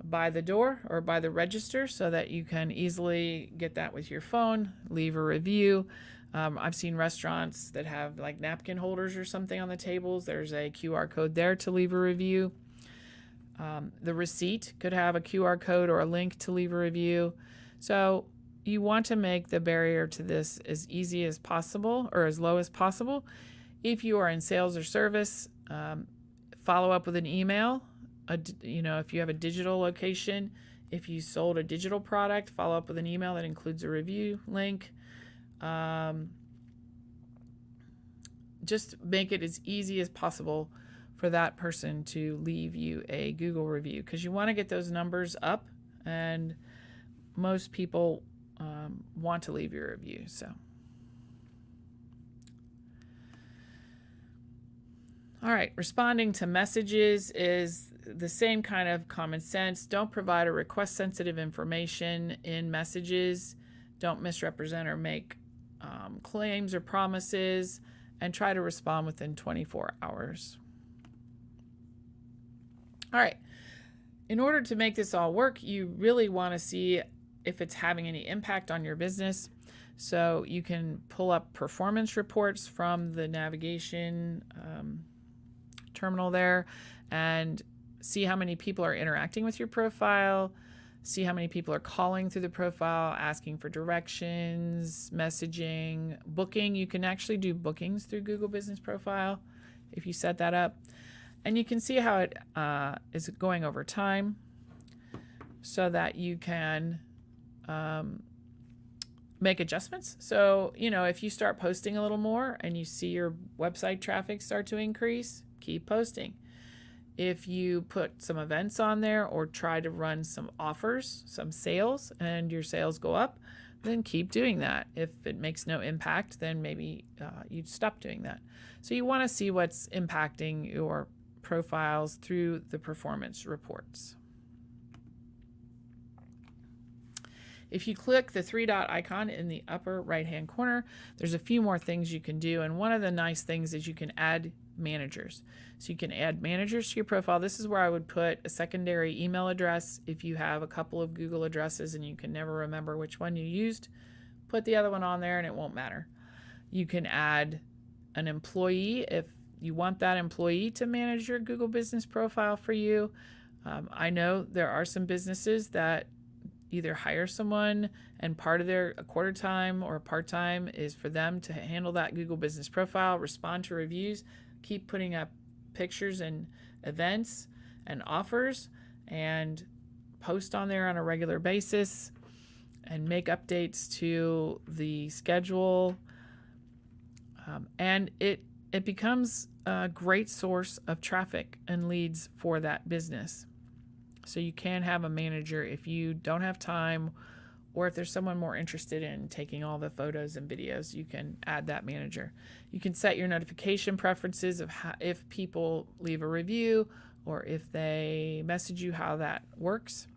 by the door or by the register so that you can easily get that with your phone, leave a review. I've seen restaurants that have like napkin holders or something on the tables. There's a QR code there to leave a review. The receipt could have a QR code or a link to leave a review. So you want to make the barrier to this as easy as possible or as low as possible. If you are in sales or service, follow up with an email. If you have a digital location, if you sold a digital product, follow up with an email that includes a review link. Just make it as easy as possible for that person to leave you a Google review, because you want to get those numbers up, and most people want to leave your review. So, all right, responding to messages is the same kind of common sense. Don't provide or request sensitive information in messages. Don't misrepresent or make claims or promises, and try to respond within 24 hours. All right. In order to make this all work, you really want to see if it's having any impact on your business. So you can pull up performance reports from the navigation terminal there and see how many people are interacting with your profile, see how many people are calling through the profile, asking for directions, messaging, booking. You can actually do bookings through Google Business Profile if you set that up. And you can see how it is going over time so that you can make adjustments. So, if you start posting a little more and you see your website traffic start to increase, keep posting. If you put some events on there or try to run some offers, some sales, and your sales go up, then keep doing that. If it makes no impact, then maybe you'd stop doing that. So you want to see what's impacting your profiles through the performance reports. If you click the 3-dot icon in the upper right-hand corner, there's a few more things you can do. And one of the nice things is you can add managers. So you can add managers to your profile. This is where I would put a secondary email address. If you have a couple of Google addresses and you can never remember which one you used, put the other one on there and it won't matter. You can add an employee if you want that employee to manage your Google Business Profile for you. I know there are some businesses that either hire someone and part of their quarter time or part-time is for them to handle that Google Business Profile, respond to reviews, keep putting up pictures and events and offers, and post on there on a regular basis and make updates to the schedule. And it becomes a great source of traffic and leads for that business. So you can have a manager if you don't have time, or if there's someone more interested in taking all the photos and videos, you can add that manager. You can set your notification preferences of if people leave a review or if they message you, how that works.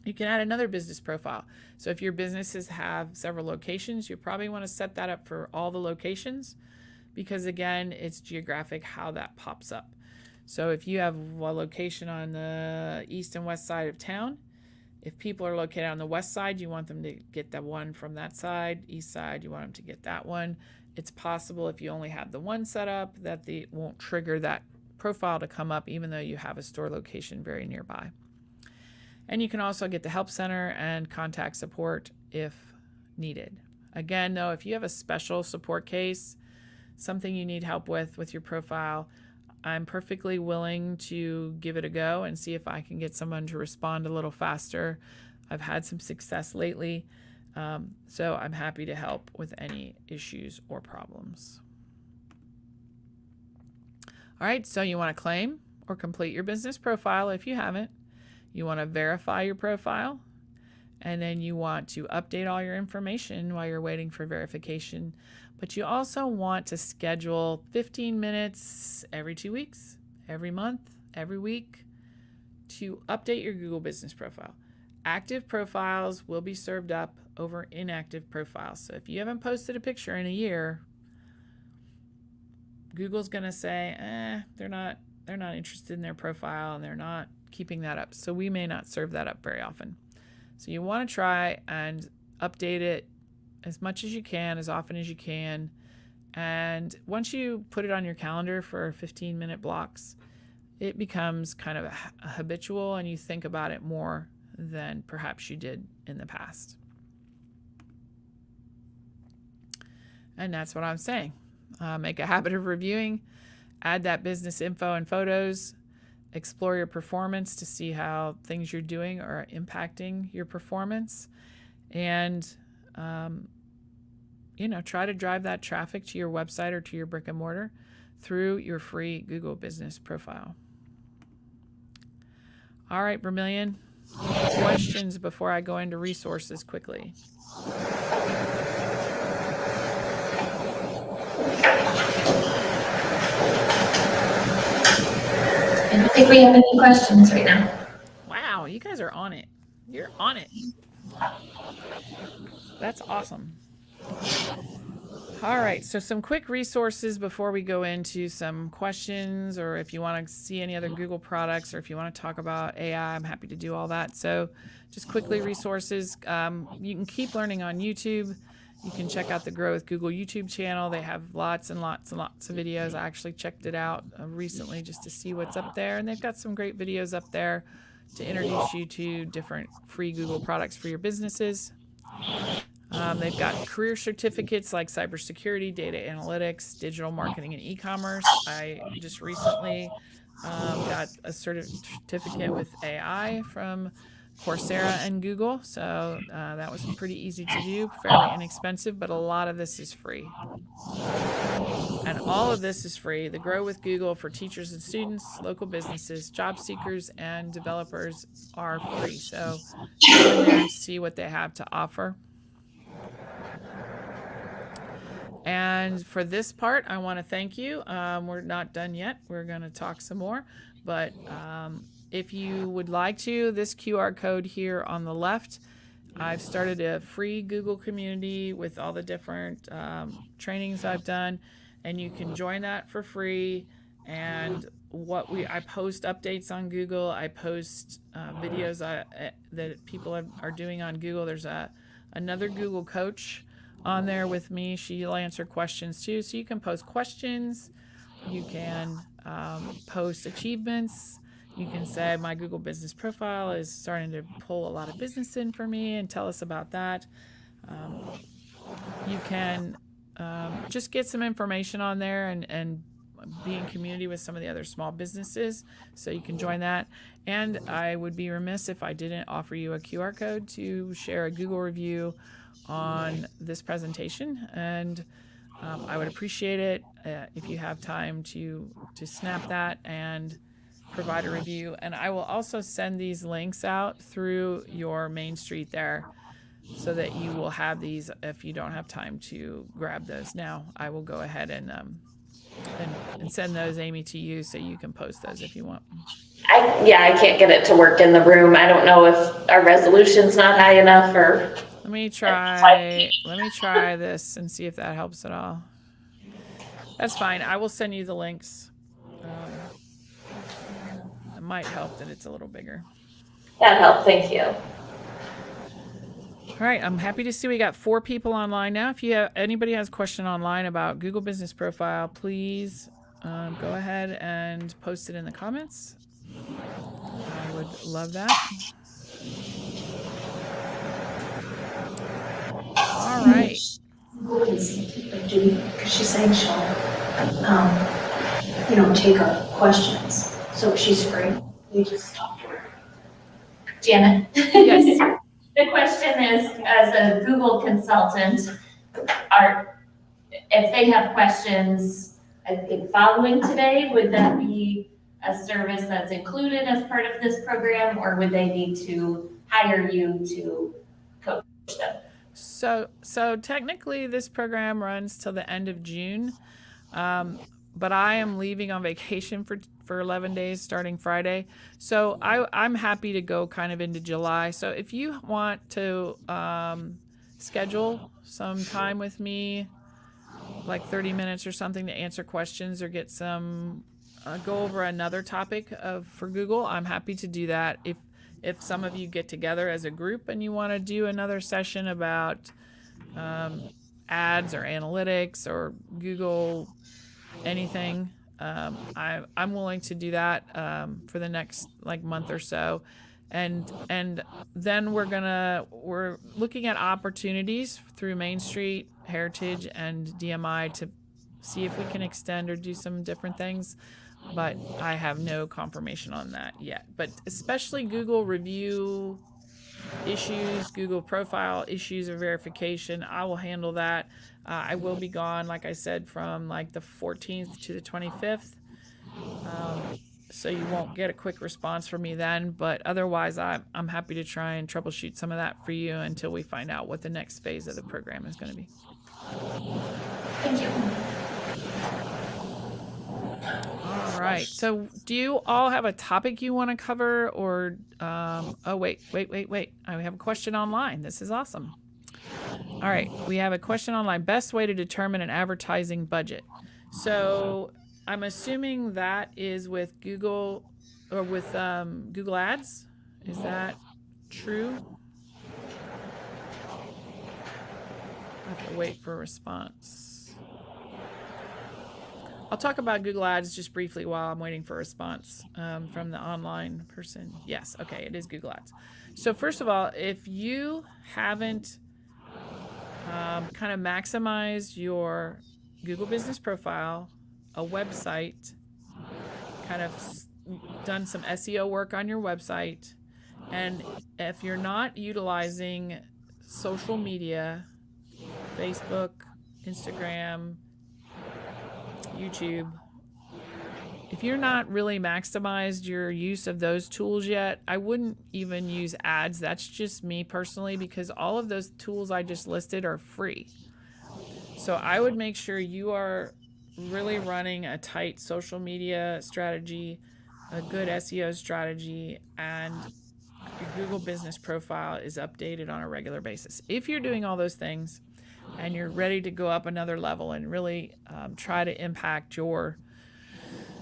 You can add another business profile. So if your businesses have several locations, you probably want to set that up for all the locations, because again, it's geographic how that pops up. So if you have a location on the east and west side of town, if people are located on the west side, you want them to get the one from that side. East side, you want them to get that one. It's possible if you only have the one set up that they won't trigger that profile to come up even though you have a store location very nearby. And you can also get the help center and contact support if needed. Again, though, if you have a special support case, something you need help with your profile, I'm perfectly willing to give it a go and see if I can get someone to respond a little faster. I've had some success lately, so I'm happy to help with any issues or problems. All right, so you want to claim or complete your business profile if you haven't. You want to verify your profile, and then you want to update all your information while you're waiting for verification. But you also want to schedule 15 minutes every 2 weeks, every month, every week to update your Google Business Profile. Active profiles will be served up over inactive profiles. So if you haven't posted a picture in a year, Google's going to say, they're not interested in their profile and they're not keeping that up. So we may not serve that up very often. So you want to try and update it as much as you can, as often as you can. And once you put it on your calendar for 15-minute blocks, it becomes kind of habitual and you think about it more than perhaps you did in the past. And that's what I'm saying. Make a habit of reviewing, add that business info and photos, explore your performance to see how things you're doing are impacting your performance, and try to drive that traffic to your website or to your brick and mortar through your free Google business profile. All right, Vermilion, questions before I go into resources quickly? I don't think we have any questions right now. Wow, you guys are on it. You're on it. That's awesome. All right, so some quick resources before we go into some questions, or if you want to see any other Google products, or if you want to talk about AI, I'm happy to do all that. So just quickly, resources. You can keep learning on YouTube. You can check out the Grow with Google YouTube channel. They have lots and lots and lots of videos. I actually checked it out recently just to see what's up there. And they've got some great videos up there to introduce you to different free Google products for your businesses. They've got career certificates like cybersecurity, data analytics, digital marketing, and e-commerce. I just recently got a certificate with AI from Coursera and Google. So that was pretty easy to do, fairly inexpensive, but a lot of this is free. And all of this is free. The Grow with Google for teachers and students, local businesses, job seekers, and developers are free. So go in there and see what they have to offer. And for this part, I want to thank you. We're not done yet. We're going to talk some more. But if you would like to, this QR code here on the left, I've started a free Google community with all the different trainings I've done. And you can join that for free. And I post updates on Google. I post videos that people are doing on Google. There's another Google coach on there with me. She'll answer questions too. So you can post questions. You can post achievements. You can say my Google business profile is starting to pull a lot of business in for me and tell us about that. You can just get some information on there and be in community with some of the other small businesses. So you can join that. And I would be remiss if I didn't offer you a QR code to share a Google review on this presentation, and I would appreciate it if you have time to snap that and provide a review. And I will also send these links out through your Main Street there so that you will have these if you don't have time to grab those now. I will go ahead and send those, Amy, to you so you can post those if you want. I can't get it to work in the room. I don't know if our resolution's not high enough or. Let me try this and see if that helps at all. That's fine. I will send you the links. It might help that it's a little bigger. That helped. Thank you. All right. I'm happy to see we got 4 people online now. If anybody has a question online about Google Business Profile, please go ahead and post it in the comments. I would love that. All right. Because she's saying she'll, take up questions. So if she's free, we just talk to her. Janet? Yes. The question is, as a Google consultant, if they have questions, I think following today, would that be a service that's included as part of this program, or would they need to hire you to coach them? So technically this program runs till the end of June, but I am leaving on vacation for 11 days starting Friday. So I'm happy to go kind of into July. So if you want to schedule some time with me, like 30 minutes or something, to answer questions or get some, go over another topic for Google, I'm happy to do that. If some of you get together as a group and you want to do another session about ads or analytics or Google anything, I'm willing to do that for the next like month or so, and then we're looking at opportunities through Main Street, Heritage, and DMI to see if we can extend or do some different things. But I have no confirmation on that yet. But especially Google review issues, Google profile issues or verification, I will handle that. I will be gone, like I said, from like the 14th to the 25th. So you won't get a quick response from me then, but otherwise I'm happy to try and troubleshoot some of that for you until we find out what the next phase of the program is going to be. Thank you. All right. So do you all have a topic you want to cover, or oh wait. I have a question online. This is awesome. All right. We have a question online. Best way to determine an advertising budget. So I'm assuming that is with Google or with Google Ads. Is that true? I have to wait for a response. I'll talk about Google Ads just briefly while I'm waiting for a response from the online person. Yes, okay, it is Google Ads. So first of all, if you haven't kind of maximized your Google business profile, a website, kind of done some SEO work on your website, and if you're not utilizing social media, Facebook, Instagram, YouTube, if you're not really maximized your use of those tools yet, I wouldn't even use ads. That's just me personally, because all of those tools I just listed are free. So I would make sure you are really running a tight social media strategy, a good SEO strategy, and your Google business profile is updated on a regular basis. If you're doing all those things and you're ready to go up another level and really try to impact your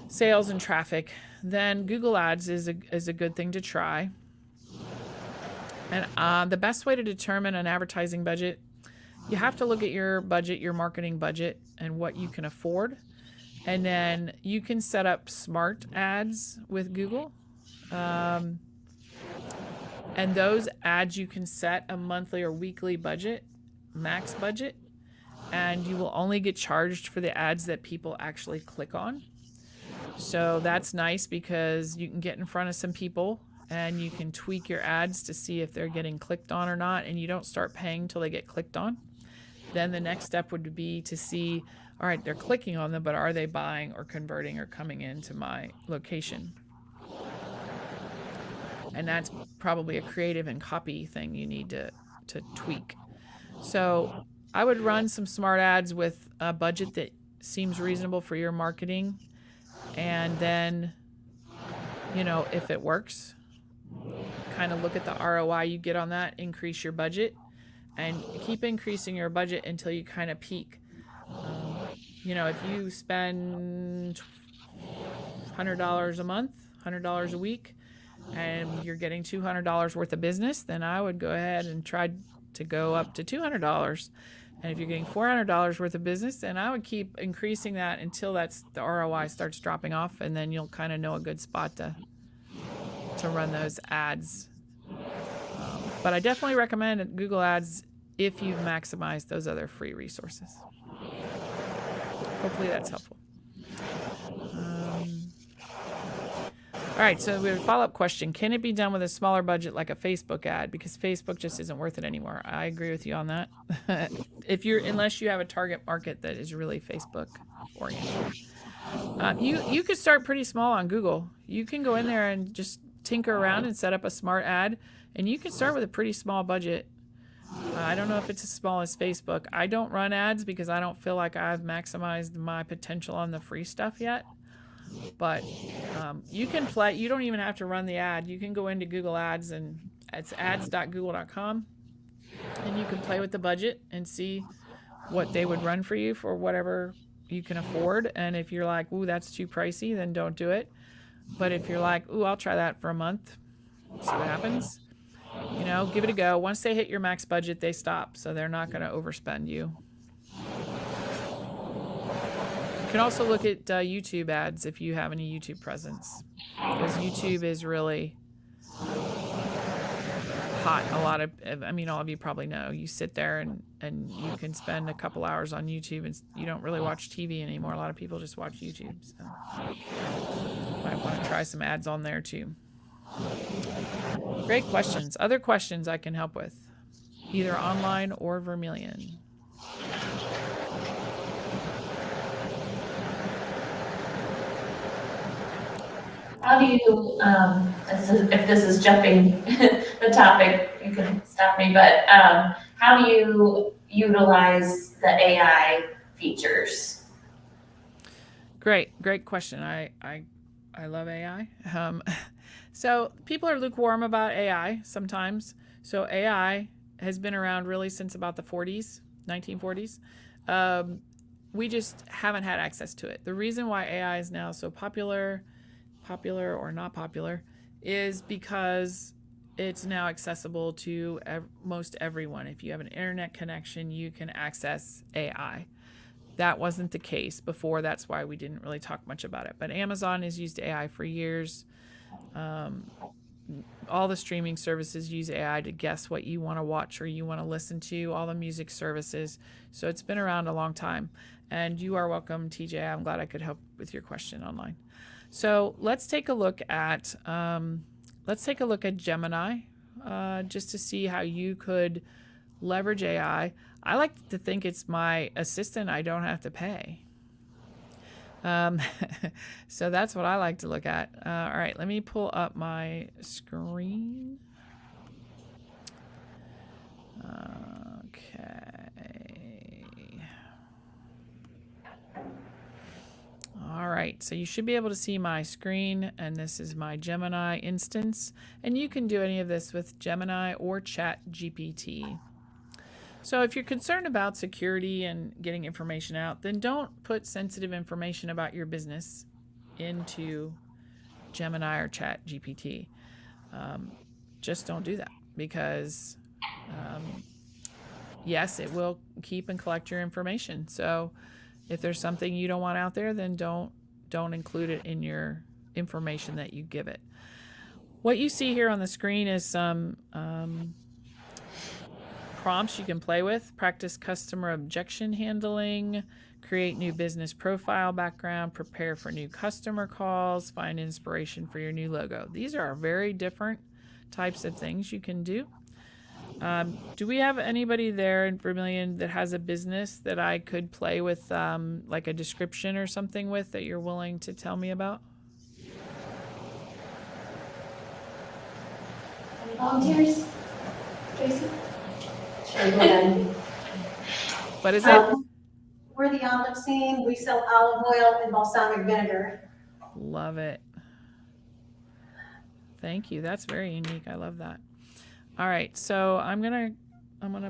sales and traffic, then Google Ads is a good thing to try. And the best way to determine an advertising budget, you have to look at your budget, your marketing budget, and what you can afford. And then you can set up smart ads with Google. And those ads, you can set a monthly or weekly budget, max budget, and you will only get charged for the ads that people actually click on. So that's nice because you can get in front of some people and you can tweak your ads to see if they're getting clicked on or not, and you don't start paying till they get clicked on. Then the next step would be to see, all right, they're clicking on them, but are they buying or converting or coming into my location? And that's probably a creative and copy thing you need to tweak. So I would run some smart ads with a budget that seems reasonable for your marketing. And then, you know, if it works, kind of look at the ROI you get on that, increase your budget, and keep increasing your budget until you kind of peak. You know, if you spend $100 a month, $100 a week, and you're getting $200 worth of business, then I would go ahead and try to go up to $200. And if you're getting $400 worth of business, then I would keep increasing that until the ROI starts dropping off, and then you'll kind of know a good spot to run those ads. But I definitely recommend Google Ads if you've maximized those other free resources. Hopefully that's helpful. All right, so we have a follow-up question. Can it be done with a smaller budget like a Facebook ad? Because Facebook just isn't worth it anymore. I agree with you on that. Unless you have a target market that is really Facebook oriented. You could start pretty small on Google. You can go in there and just tinker around and set up a smart ad, and you can start with a pretty small budget. I don't know if it's as small as Facebook. I don't run ads because I don't feel like I've maximized my potential on the free stuff yet. But you can play. You don't even have to run the ad. You can go into Google Ads, and it's ads.google.com, and you can play with the budget and see what they would run for you for whatever you can afford. And if you're like, ooh, that's too pricey, then don't do it. But if you're like, ooh, I'll try that for a month, see what happens. You know, give it a go. Once they hit your max budget, they stop. So they're not going to overspend you. can also look at YouTube ads if you have any YouTube presence, because YouTube is really hot. All of you probably know. You sit there and you can spend a couple hours on YouTube, and you don't really watch TV anymore. A lot of people just watch YouTube. So might want to try some ads on there too. Great questions. Other questions I can help with, either online or Vermilion. How do you, if this is jumping the topic, you can stop me, but how do you utilize the AI features? Great question. I love AI. So people are lukewarm about AI sometimes. So AI has been around really since about the 1940s. We just haven't had access to it. The reason why AI is now so popular or not popular, is because it's now accessible to most everyone. If you have an internet connection, you can access AI. That wasn't the case before. That's why we didn't really talk much about it. But Amazon has used AI for years. All the streaming services use AI to guess what you want to watch or you want to listen to, all the music services. So it's been around a long time. And you are welcome, TJ. I'm glad I could help with your question online. So let's take a look at Gemini, just to see how you could leverage AI. I like to think it's my assistant I don't have to pay. So that's what I like to look at. All right, let me pull up my screen. Okay. All right, so you should be able to see my screen, and this is my Gemini instance, and you can do any of this with Gemini or ChatGPT. So if you're concerned about security and getting information out, then don't put sensitive information about your business into Gemini or ChatGPT. Just don't do that, because yes, it will keep and collect your information. So if there's something you don't want out there, then don't include it in your information that you give it. What you see here on the screen is some prompts you can play with. Practice customer objection handling, create new business profile background, prepare for new customer calls, find inspiration for your new logo. These are very different types of things you can do. Do we have anybody there in Vermilion that has a business that I could play with, like a description or something with, that you're willing to tell me about? Any volunteers? Tracy? Sure, go ahead. What is it? We're the olive scene. We sell olive oil and balsamic vinegar. Love it. Thank you. That's very unique. I love that. All right, so I'm gonna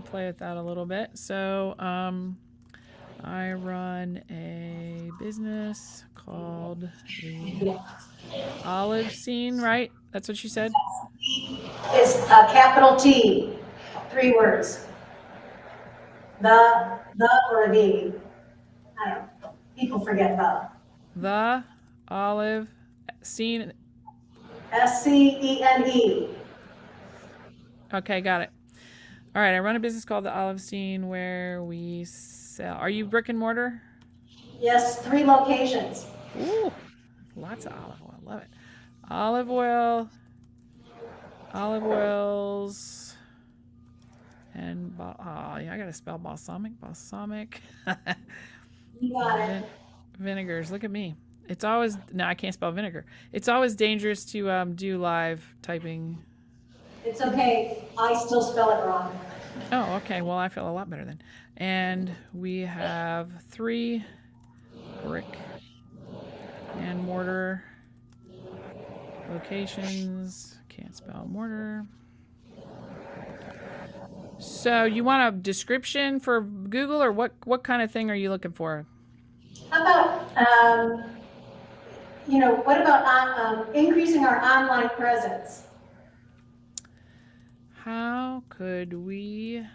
play with that a little bit. So I run a business called the Olive Scene, right? That's what you said? It's a capital T, 3 words. The or the, I don't know. People forget The Olive Scene. SCENE. Okay, got it. All right, I run a business called the Olive Scene where we sell. Are you brick and mortar? Yes, 3 locations. Ooh, lots of olive oil. Love it. Olive oils, and I gotta spell balsamic. You got it. Vinegars. Look at me. It's always I can't spell vinegar. It's always dangerous to do live typing. It's okay. I still spell it wrong. Oh, okay. Well, I feel a lot better then. And we have 3 brick and mortar locations. Can't spell mortar. So you want a description for Google, or what kind of thing are you looking for? How about, what about increasing our online presence? How could we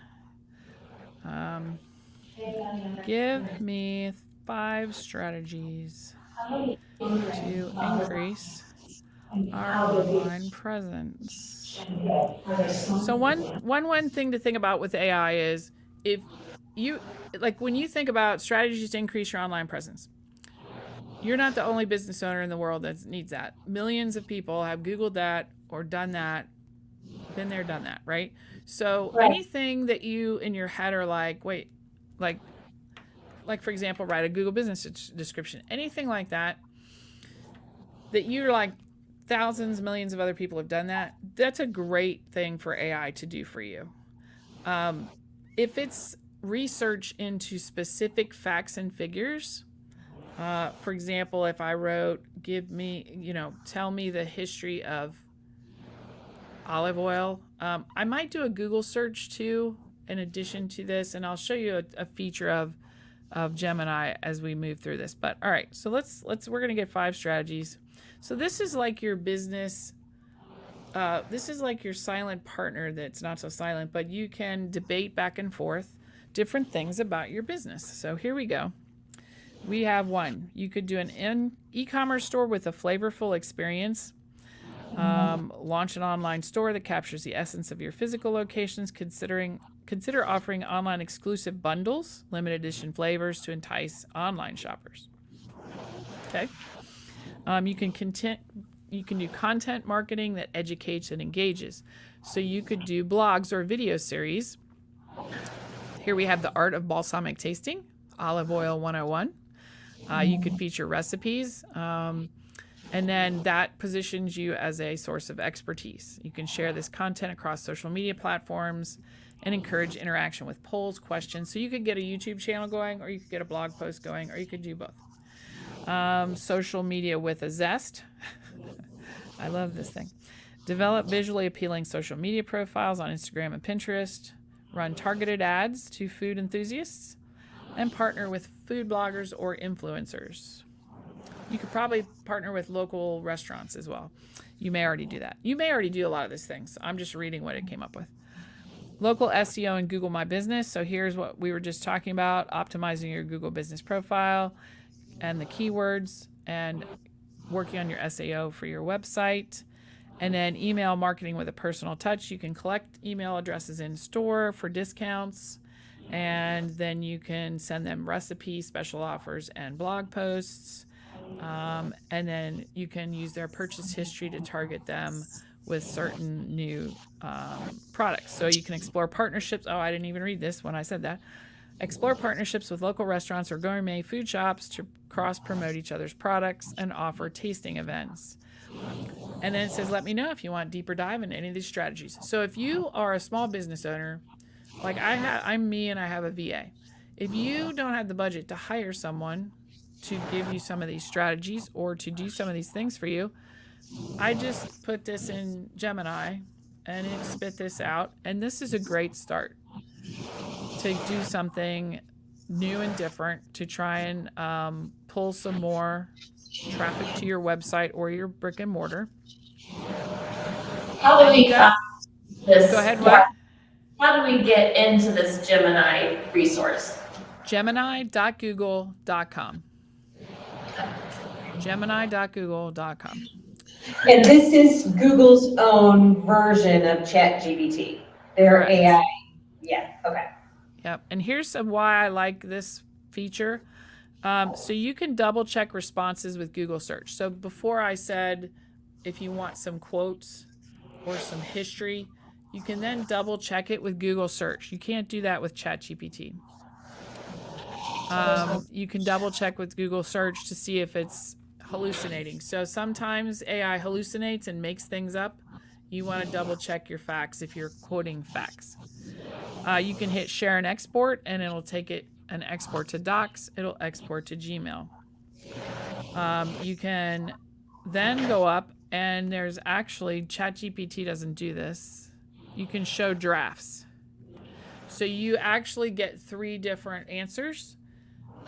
give me 5 strategies to increase our online presence. So one thing to think about with AI is if you like when you think about strategies to increase your online presence, you're not the only business owner in the world that needs that. Millions of people have Googled that or done that, been there, done that, right? So Right. anything that you in your head are like, wait, like for example, write a Google business description, anything like that, that you're like, thousands, millions of other people have done that. That's a great thing for AI to do for you. If it's research into specific facts and figures, for example, if I wrote, tell me the history of olive oil, I might do a Google search too, in addition to this, and I'll show you a feature of Gemini as we move through this. But all right, so we're gonna get 5 strategies. So this is like your business. This is like your silent partner that's not so silent, but you can debate back and forth different things about your business. So here we go. We have 1. You could do an e-commerce store with a flavorful experience. Launch an online store that captures the essence of your physical locations. Consider offering online exclusive bundles, limited edition flavors to entice online shoppers. Okay. You can do content marketing that educates and engages. So you could do blogs or video series. Here we have the art of balsamic tasting, olive oil 101. You could feature recipes, and then that positions you as a source of expertise. You can share this content across social media platforms and encourage interaction with polls, questions. So you could get a YouTube channel going, or you could get a blog post going, or you could do both. Social media with a zest. I love this thing. Develop visually appealing social media profiles on Instagram and Pinterest. Run targeted ads to food enthusiasts. And partner with food bloggers or influencers. You could probably partner with local restaurants as well. You may already do that. You may already do a lot of these things. I'm just reading what it came up with. Local SEO and Google My Business. So here's what we were just talking about, optimizing your Google business profile and the keywords and working on your SEO for your website. And then email marketing with a personal touch. You can collect email addresses in store for discounts, and then you can send them recipes, special offers, and blog posts. And then you can use their purchase history to target them with certain new products. So you can explore partnerships. Oh, I didn't even read this when I said that. Explore partnerships with local restaurants or gourmet food shops to cross-promote each other's products and offer tasting events. And then it says, let me know if you want deeper dive into any of these strategies. So if you are a small business owner, like I'm me and I have a VA. If you don't have the budget to hire someone to give you some of these strategies or to do some of these things for you, I just put this in Gemini and it spit this out. And this is a great start to do something new and different to try and pull some more traffic to your website or your brick and mortar. How do we this? Go ahead, what? How do we get into this Gemini resource? Gemini.google.com. Gemini.google.com. And this is Google's own version of ChatGPT, their Correct. AI. Yeah, okay. Yep. And here's why I like this feature. So you can double check responses with Google search. So before I said, if you want some quotes or some history, you can then double check it with Google search. You can't do that with ChatGPT. You can double check with Google search to see if it's hallucinating. So sometimes AI hallucinates and makes things up. You want to double check your facts if you're quoting facts. You can hit share and export, and it'll take it and export to Docs. It'll export to Gmail. You can then go up, and there's actually, ChatGPT doesn't do this. You can show drafts. So you actually get 3 different answers.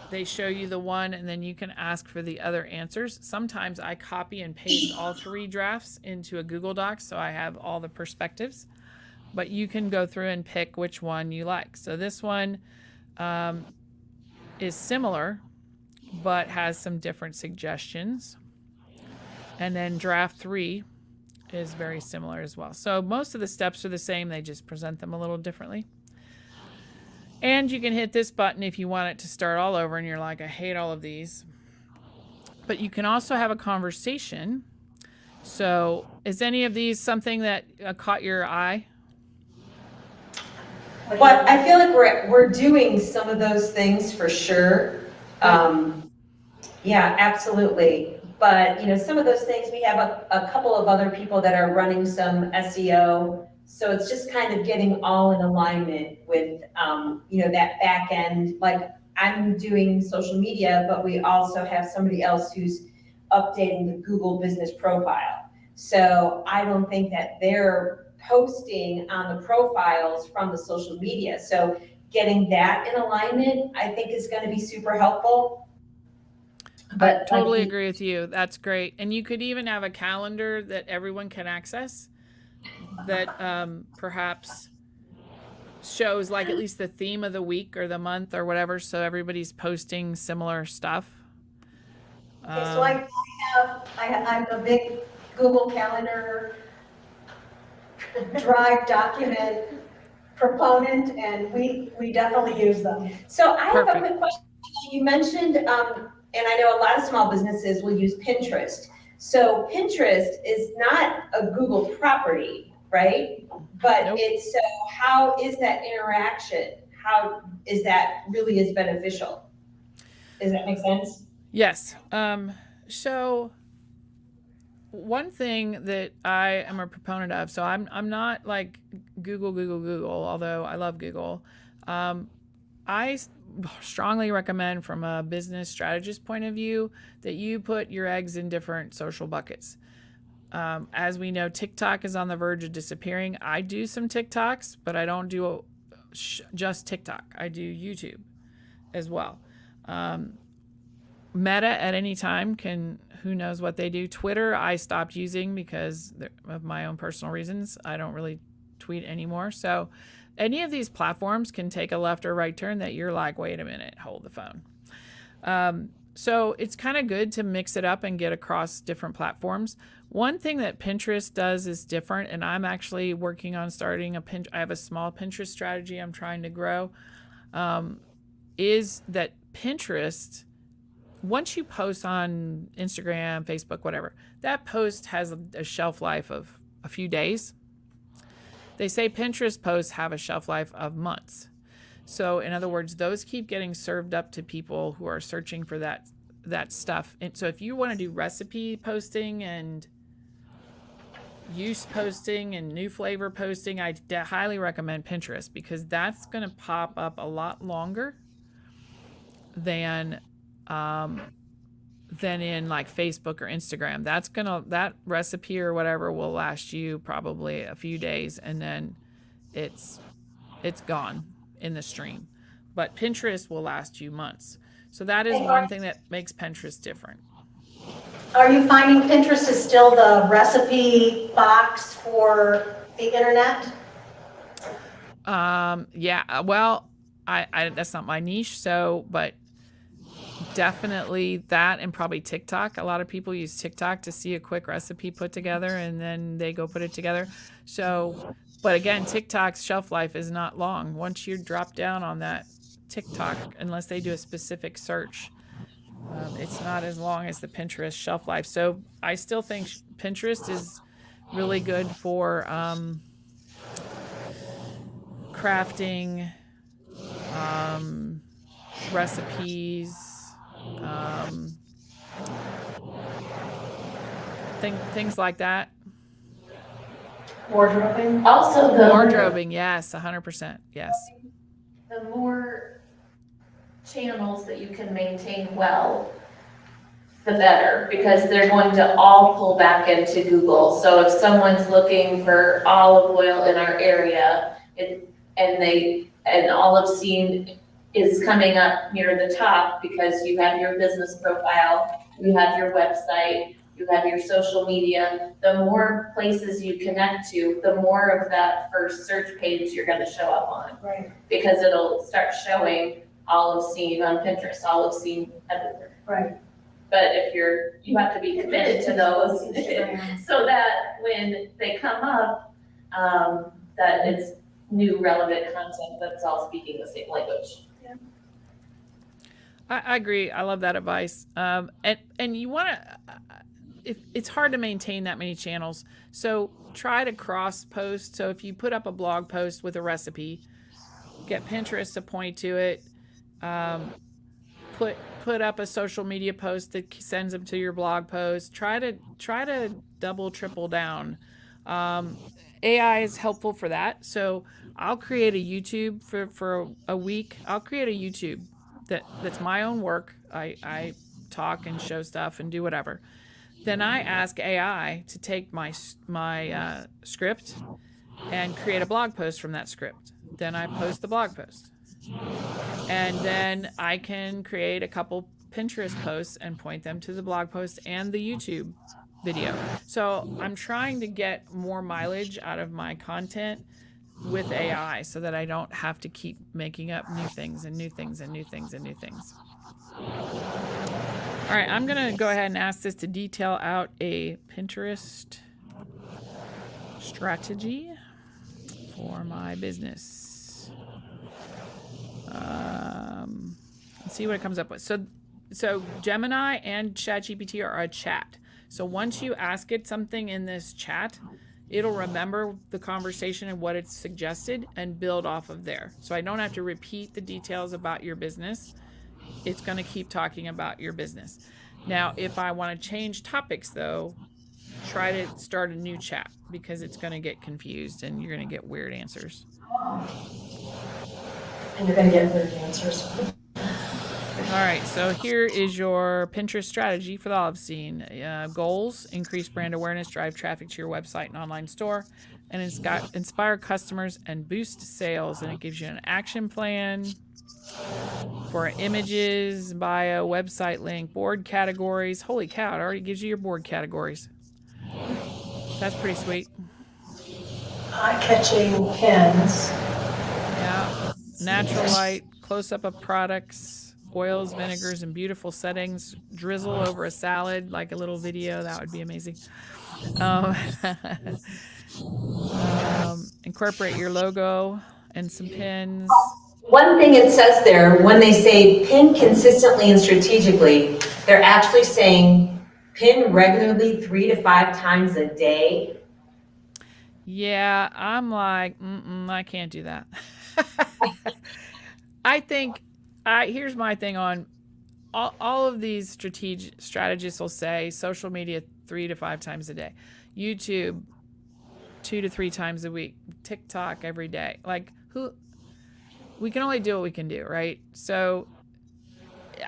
They show you the one, and then you can ask for the other answers. Sometimes I copy and paste all 3 drafts into a Google Doc, so I have all the perspectives. But you can go through and pick which one you like. So this one is similar, but has some different suggestions. And then draft 3 is very similar as well. So most of the steps are the same, they just present them a little differently. And you can hit this button if you want it to start all over and you're like, I hate all of these. But you can also have a conversation. So is any of these something that caught your eye? But I feel like we're doing some of those things for sure. Yeah, absolutely. But, some of those things, we have a couple of other people that are running some SEO. So it's just kind of getting all in alignment with, that back end. Like I'm doing social media, but we also have somebody else who's updating the Google business profile. So I don't think that they're posting on the profiles from the social media. So getting that in alignment, I think is going to be super helpful. But I totally agree with you. That's great. And you could even have a calendar that everyone can access that perhaps shows like at least the theme of the week or the month or whatever. So everybody's posting similar stuff. Okay, so I'm a big Google Calendar Drive document proponent, and we definitely use them. So I have a Perfect. quick question. You mentioned, and I know a lot of small businesses will use Pinterest. So Pinterest is not a Google property, right? But Nope. so how is that interaction? How is that really as beneficial? Does that make sense? Yes. So one thing that I am a proponent of, so I'm not like Google, although I love Google. I strongly recommend from a business strategist point of view that you put your eggs in different social buckets. As we know, TikTok is on the verge of disappearing. I do some TikToks, but I don't do just TikTok. I do YouTube as well. Meta at any time can, who knows what they do. Twitter, I stopped using because of my own personal reasons. I don't really tweet anymore. So any of these platforms can take a left or right turn that you're like, wait a minute, hold the phone. So it's kind of good to mix it up and get across different platforms. One thing that Pinterest does is different, and I'm actually working on starting I have a small Pinterest strategy I'm trying to grow, is that Pinterest, once you post on Instagram, Facebook, whatever, that post has a shelf life of a few days. They say Pinterest posts have a shelf life of months. So in other words, those keep getting served up to people who are searching for that stuff. And so if you want to do recipe posting and use posting and new flavor posting, I highly recommend Pinterest because that's going to pop up a lot longer than in like Facebook or Instagram. That recipe or whatever will last you probably a few days and then it's gone in the stream. But Pinterest will last you months. So that is one thing that makes Pinterest different. Are you finding Pinterest is still the recipe box for the internet? Yeah, well, I that's not my niche, but definitely that and probably TikTok. A lot of people use TikTok to see a quick recipe put together and then they go put it together. So, but again, TikTok's shelf life is not long. Once you drop down on that TikTok, unless they do a specific search, it's not as long as the Pinterest shelf life. So I still think Pinterest is really good for crafting, recipes, things like that. Wardrobing? Also, Wardrobing, yes, 100%, yes. the more channels that you can maintain well, the better, because they're going to all pull back into Google. So if someone's looking for olive oil in our area, and Olive Scene is coming up near the top because you have your business profile, you have your website, you have your social media. The more places you connect to, the more of that first search page you're going to show up on. Right. Because it'll start showing Olive Scene on Pinterest, Olive Scene everywhere. Right. But if you have to be committed to those, so that when they come up, that it's new relevant content that's all speaking the same language. I agree. I love that advice. And you want to, it's hard to maintain that many channels. So try to cross post. So if you put up a blog post with a recipe, get Pinterest to point to it. Put up a social media post that sends them to your blog post. Try to double, triple down. AI is helpful for that. So I'll create a YouTube for a week. I'll create a YouTube that's my own work. I talk and show stuff and do whatever. Then I ask AI to take my script and create a blog post from that script. Then I post the blog post. And then I can create a couple Pinterest posts and point them to the blog post and the YouTube video. So I'm trying to get more mileage out of my content with AI so that I don't have to keep making up new things and new things and new things and new things. All right, I'm going to go ahead and ask this to detail out a Pinterest strategy for my business. Let's see what it comes up with. So Gemini and ChatGPT are a chat. So once you ask it something in this chat, it'll remember the conversation and what it's suggested and build off of there. So I don't have to repeat the details about your business. It's going to keep talking about your business. Now, if I want to change topics though, try to start a new chat because it's going to get confused and you're going to get weird answers. And you're gonna get weird answers. All right, so here is your Pinterest strategy for the olive scene. Goals: increase brand awareness, drive traffic to your website and online store, and inspire customers and boost sales. And it gives you an action plan for images, bio, website link, board categories. Holy cow, it already gives you your board categories. That's pretty sweet. Eye-catching pins. Yeah, natural light, close-up of products, oils, vinegars, and beautiful settings. Drizzle over a salad, like a little video. That would be amazing. Incorporate your logo and some pins. One thing it says there, when they say pin consistently and strategically, they're actually saying pin regularly 3 to 5 times a day. Yeah, I'm like, I can't do that. I think, here's my thing on all of these strategists will say social media 3 to 5 times a day, YouTube 2 to 3 times a week, TikTok every day. Like we can only do what we can do, right? So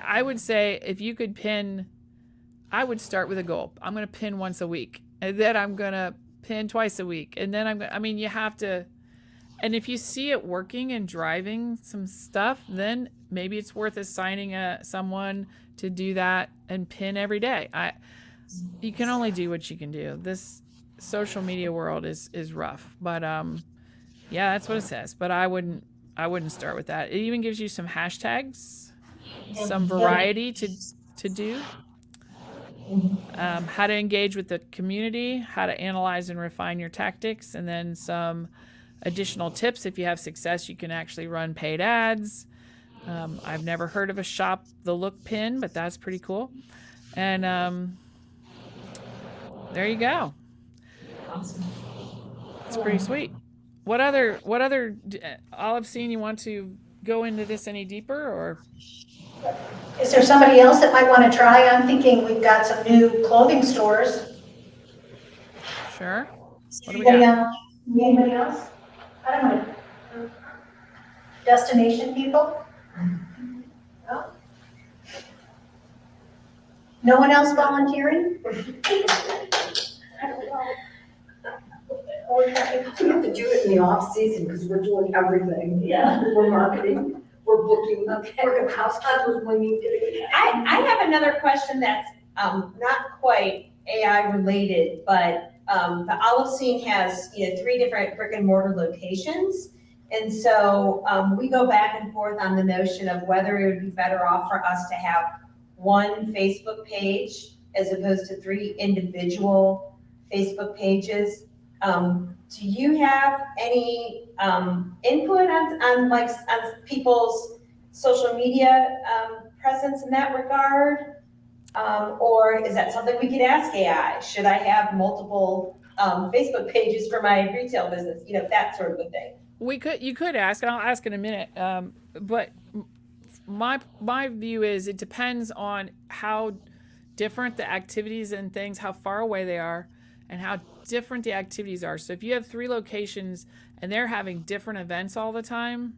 I would say if you could pin, I would start with a goal. I'm going to pin once a week, and then I'm going to pin twice a week, and then you have to. And if you see it working and driving some stuff, then maybe it's worth assigning someone to do that and pin every day. You can only do what you can do. This social media world is rough, but yeah, that's what it says. But I wouldn't start with that. It even gives you some hashtags, some variety to do. How to engage with the community, how to analyze and refine your tactics, and then some additional tips. If you have success, you can actually run paid ads. I've never heard of a shop the look pin, but that's pretty cool. And there you go. Awesome. It's pretty sweet. What other Olive Scene, you want to go into this any deeper, or? Is there somebody else that might want to try? I'm thinking we've got some new clothing stores. Sure. What do we got? Anybody else? I don't know. Destination people? No? No one else volunteering? We have to do it in the off season because we're doing everything. Yeah. We're marketing, we're booking, we're housekeepers when you do it. I have another question that's not quite AI related, but the Olive Scene has 3 different brick and mortar locations. And so we go back and forth on the notion of whether it would be better off for us to have one Facebook page as opposed to 3 individual Facebook pages. Do you have any input on people's social media presence in that regard? Or is that something we could ask AI? Should I have multiple Facebook pages for my retail business? You know, that sort of a thing. You could ask, and I'll ask in a minute. But my view is it depends on how different the activities and things, how far away they are, and how different the activities are. So if you have 3 locations and they're having different events all the time,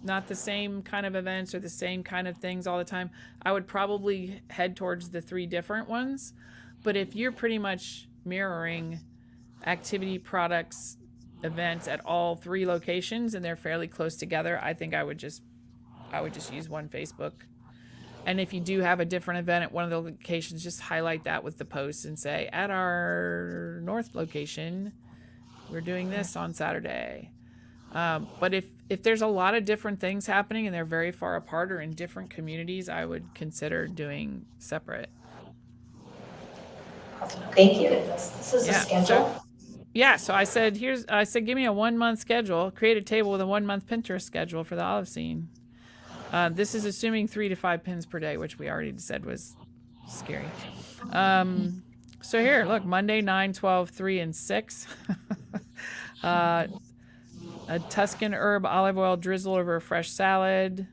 not the same kind of events or the same kind of things all the time, I would probably head towards the 3 different ones. But if you're pretty much mirroring activity, products, events at all 3 locations and they're fairly close together, I think I would just use one Facebook. And if you do have a different event at one of the locations, just highlight that with the post and say, at our north location, we're doing this on Saturday. But if there's a lot of different things happening and they're very far apart or in different communities, I would consider doing separate. Thank you. This is a schedule. So I said, give me a 1-month schedule, create a table with a 1-month Pinterest schedule for the olive scene. This is assuming 3 to 5 pins per day, which we already said was scary. So here, look, Monday, 9, 12, 3, and 6. A Tuscan herb olive oil drizzle over a fresh salad.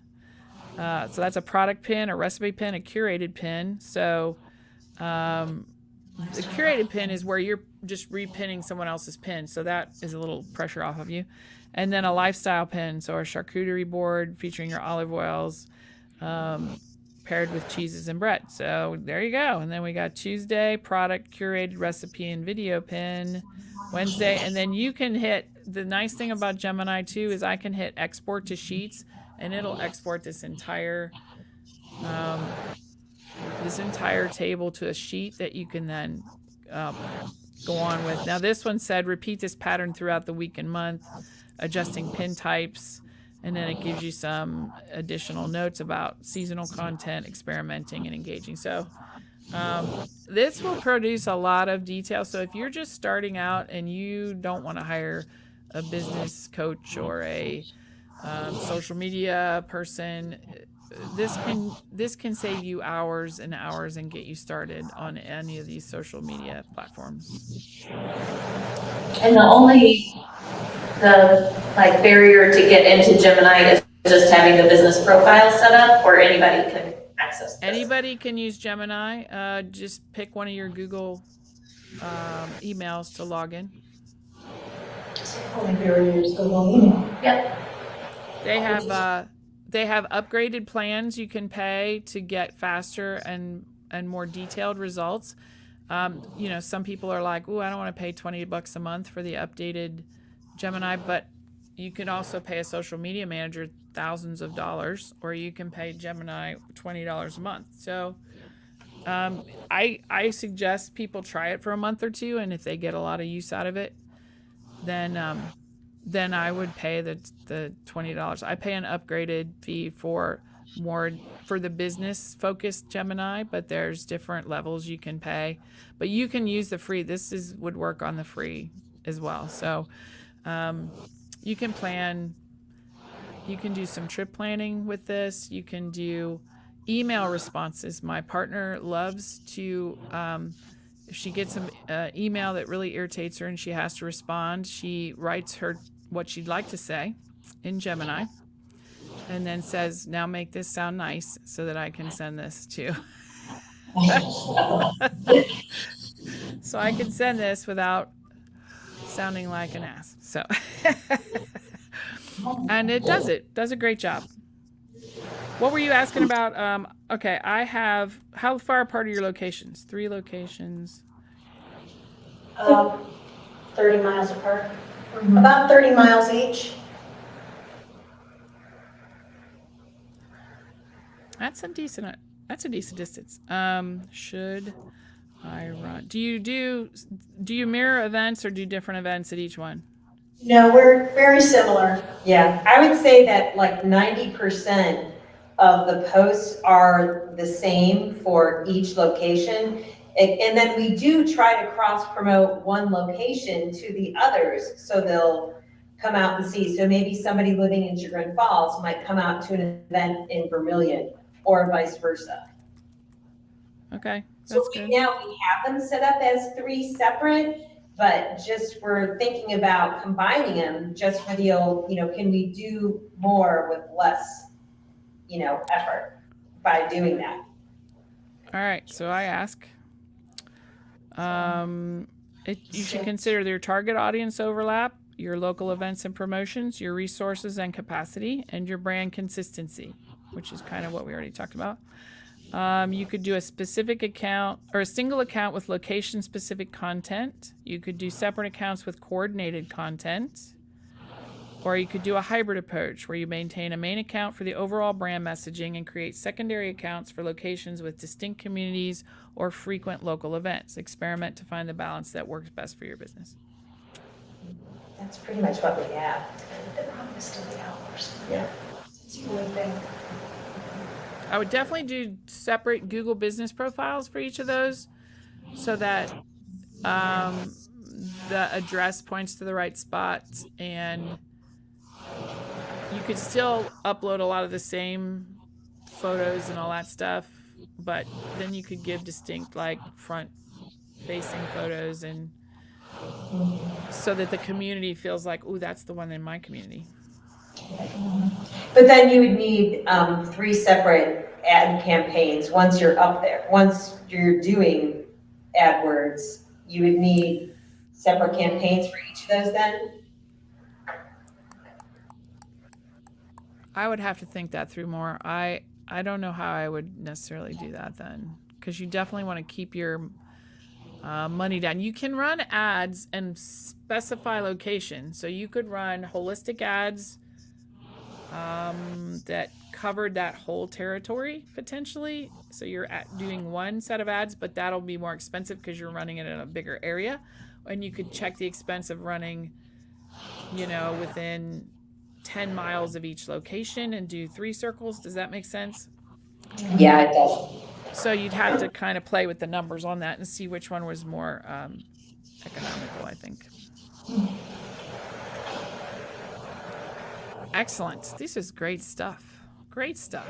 So that's a product pin, a recipe pin, a curated pin. So the curated pin is where you're just repinning someone else's pin. So that is a little pressure off of you. And then a lifestyle pin, so a charcuterie board featuring your olive oils, paired with cheeses and bread. So there you go. And then we got Tuesday, product, curated recipe, and video pin. Wednesday, and then you can hit, the nice thing about Gemini too is I can hit export to sheets and it'll export this entire table to a sheet that you can then go on with. Now this one said repeat this pattern throughout the week and month, adjusting pin types, and then it gives you some additional notes about seasonal content, experimenting, and engaging. So this will produce a lot of detail. So if you're just starting out and you don't want to hire a business coach or a social media person, this can save you hours and hours and get you started on any of these social media platforms. And the barrier to get into Gemini is just having the business profile set up, or anybody can access this? Anybody can use Gemini. Just pick one of your Google emails to log in. Only barriers to email. Yep. They have upgraded plans you can pay to get faster and more detailed results. Some people are like, "Ooh, I don't want to pay $20 a month for the updated Gemini," but you can also pay a social media manager thousands of dollars, or you can pay Gemini $20 a month. So I suggest people try it for a month or two, and if they get a lot of use out of it, then I would pay the $20. I pay an upgraded fee for the business focused Gemini, but there's different levels you can pay. But you can use the free. Would work on the free as well. So you can plan. You can do some trip planning with this. You can do email responses. My partner loves to. If she gets an email that really irritates her and she has to respond, she writes what she'd like to say in Gemini and then says, "Now make this sound nice so that I can send this to." So I can send this without sounding like an ass. So, and it does a great job. What were you asking about? Okay, how far apart are your locations? 3 locations. 30 miles apart. Mm-hmm. About 30 miles each. That's a decent distance. Should I run? Do you mirror events or do different events at each one? No, we're very similar. Yeah, I would say that like 90% of the posts are the same for each location. And then we do try to cross-promote one location to the others, so they'll come out and see. So maybe somebody living in Chagrin Falls might come out to an event in Vermilion, or vice versa. Okay, So that's good. now we have them set up as 3 separate, but just we're thinking about combining them just for the old, can we do more with less, effort by doing that? All right, so I ask. You should consider your target audience overlap, your local events and promotions, your resources and capacity, and your brand consistency, which is kind of what we already talked about. You could do a specific account or a single account with location-specific content. You could do separate accounts with coordinated content. Or you could do a hybrid approach where you maintain a main account for the overall brand messaging and create secondary accounts for locations with distinct communities or frequent local events. Experiment to find the balance that works best for your business. That's pretty much what we have. The promise to the hours. Yeah. It's really big. I would definitely do separate Google business profiles for each of those so that the address points to the right spot, and you could still upload a lot of the same photos and all that stuff, but then you could give distinct like front facing photos, and so that the community feels like, ooh, that's the one in my community. But then you would need 3 separate ad campaigns once you're up there. Once you're doing AdWords, you would need separate campaigns for each of those then? I would have to think that through more. I don't know how I would necessarily do that then, because you definitely want to keep your money down. You can run ads and specify location. So you could run holistic ads that covered that whole territory potentially. So you're doing one set of ads, but that'll be more expensive because you're running it in a bigger area. And you could check the expense of running, within 10 miles of each location and do 3 circles. Does that make sense? Yeah, it does. So you'd have to kind of play with the numbers on that and see which one was more economical, I think. Excellent. This is great stuff. Great stuff.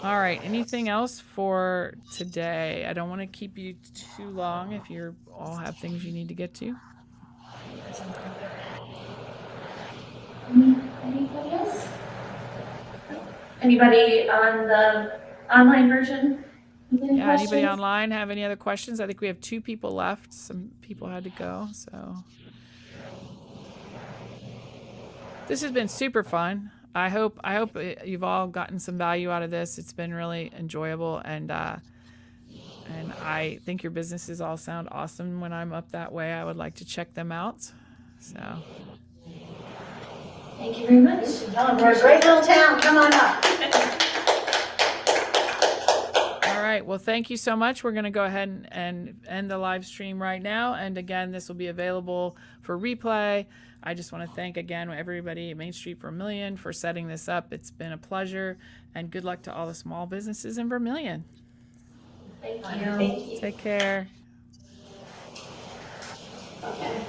All right. Anything else for today? I don't want to keep you too long if you all have things you need to get to. Anybody else? Anybody on the online version? Yeah, anybody online have any other questions? I think we have 2 people left. Some people had to go, so. This has been super fun. I hope you've all gotten some value out of this. It's been really enjoyable, and I think your businesses all sound awesome. When I'm up that way, I would like to check them out. So. Thank you very much. We're a great little town, come on up. All right, well, thank you so much. We're going to go ahead and end the live stream right now. And again, this will be available for replay. I just want to thank again everybody at Main Street Vermilion for setting this up. It's been a pleasure, and good luck to all the small businesses in Vermilion. Thank you. Take care. Okay.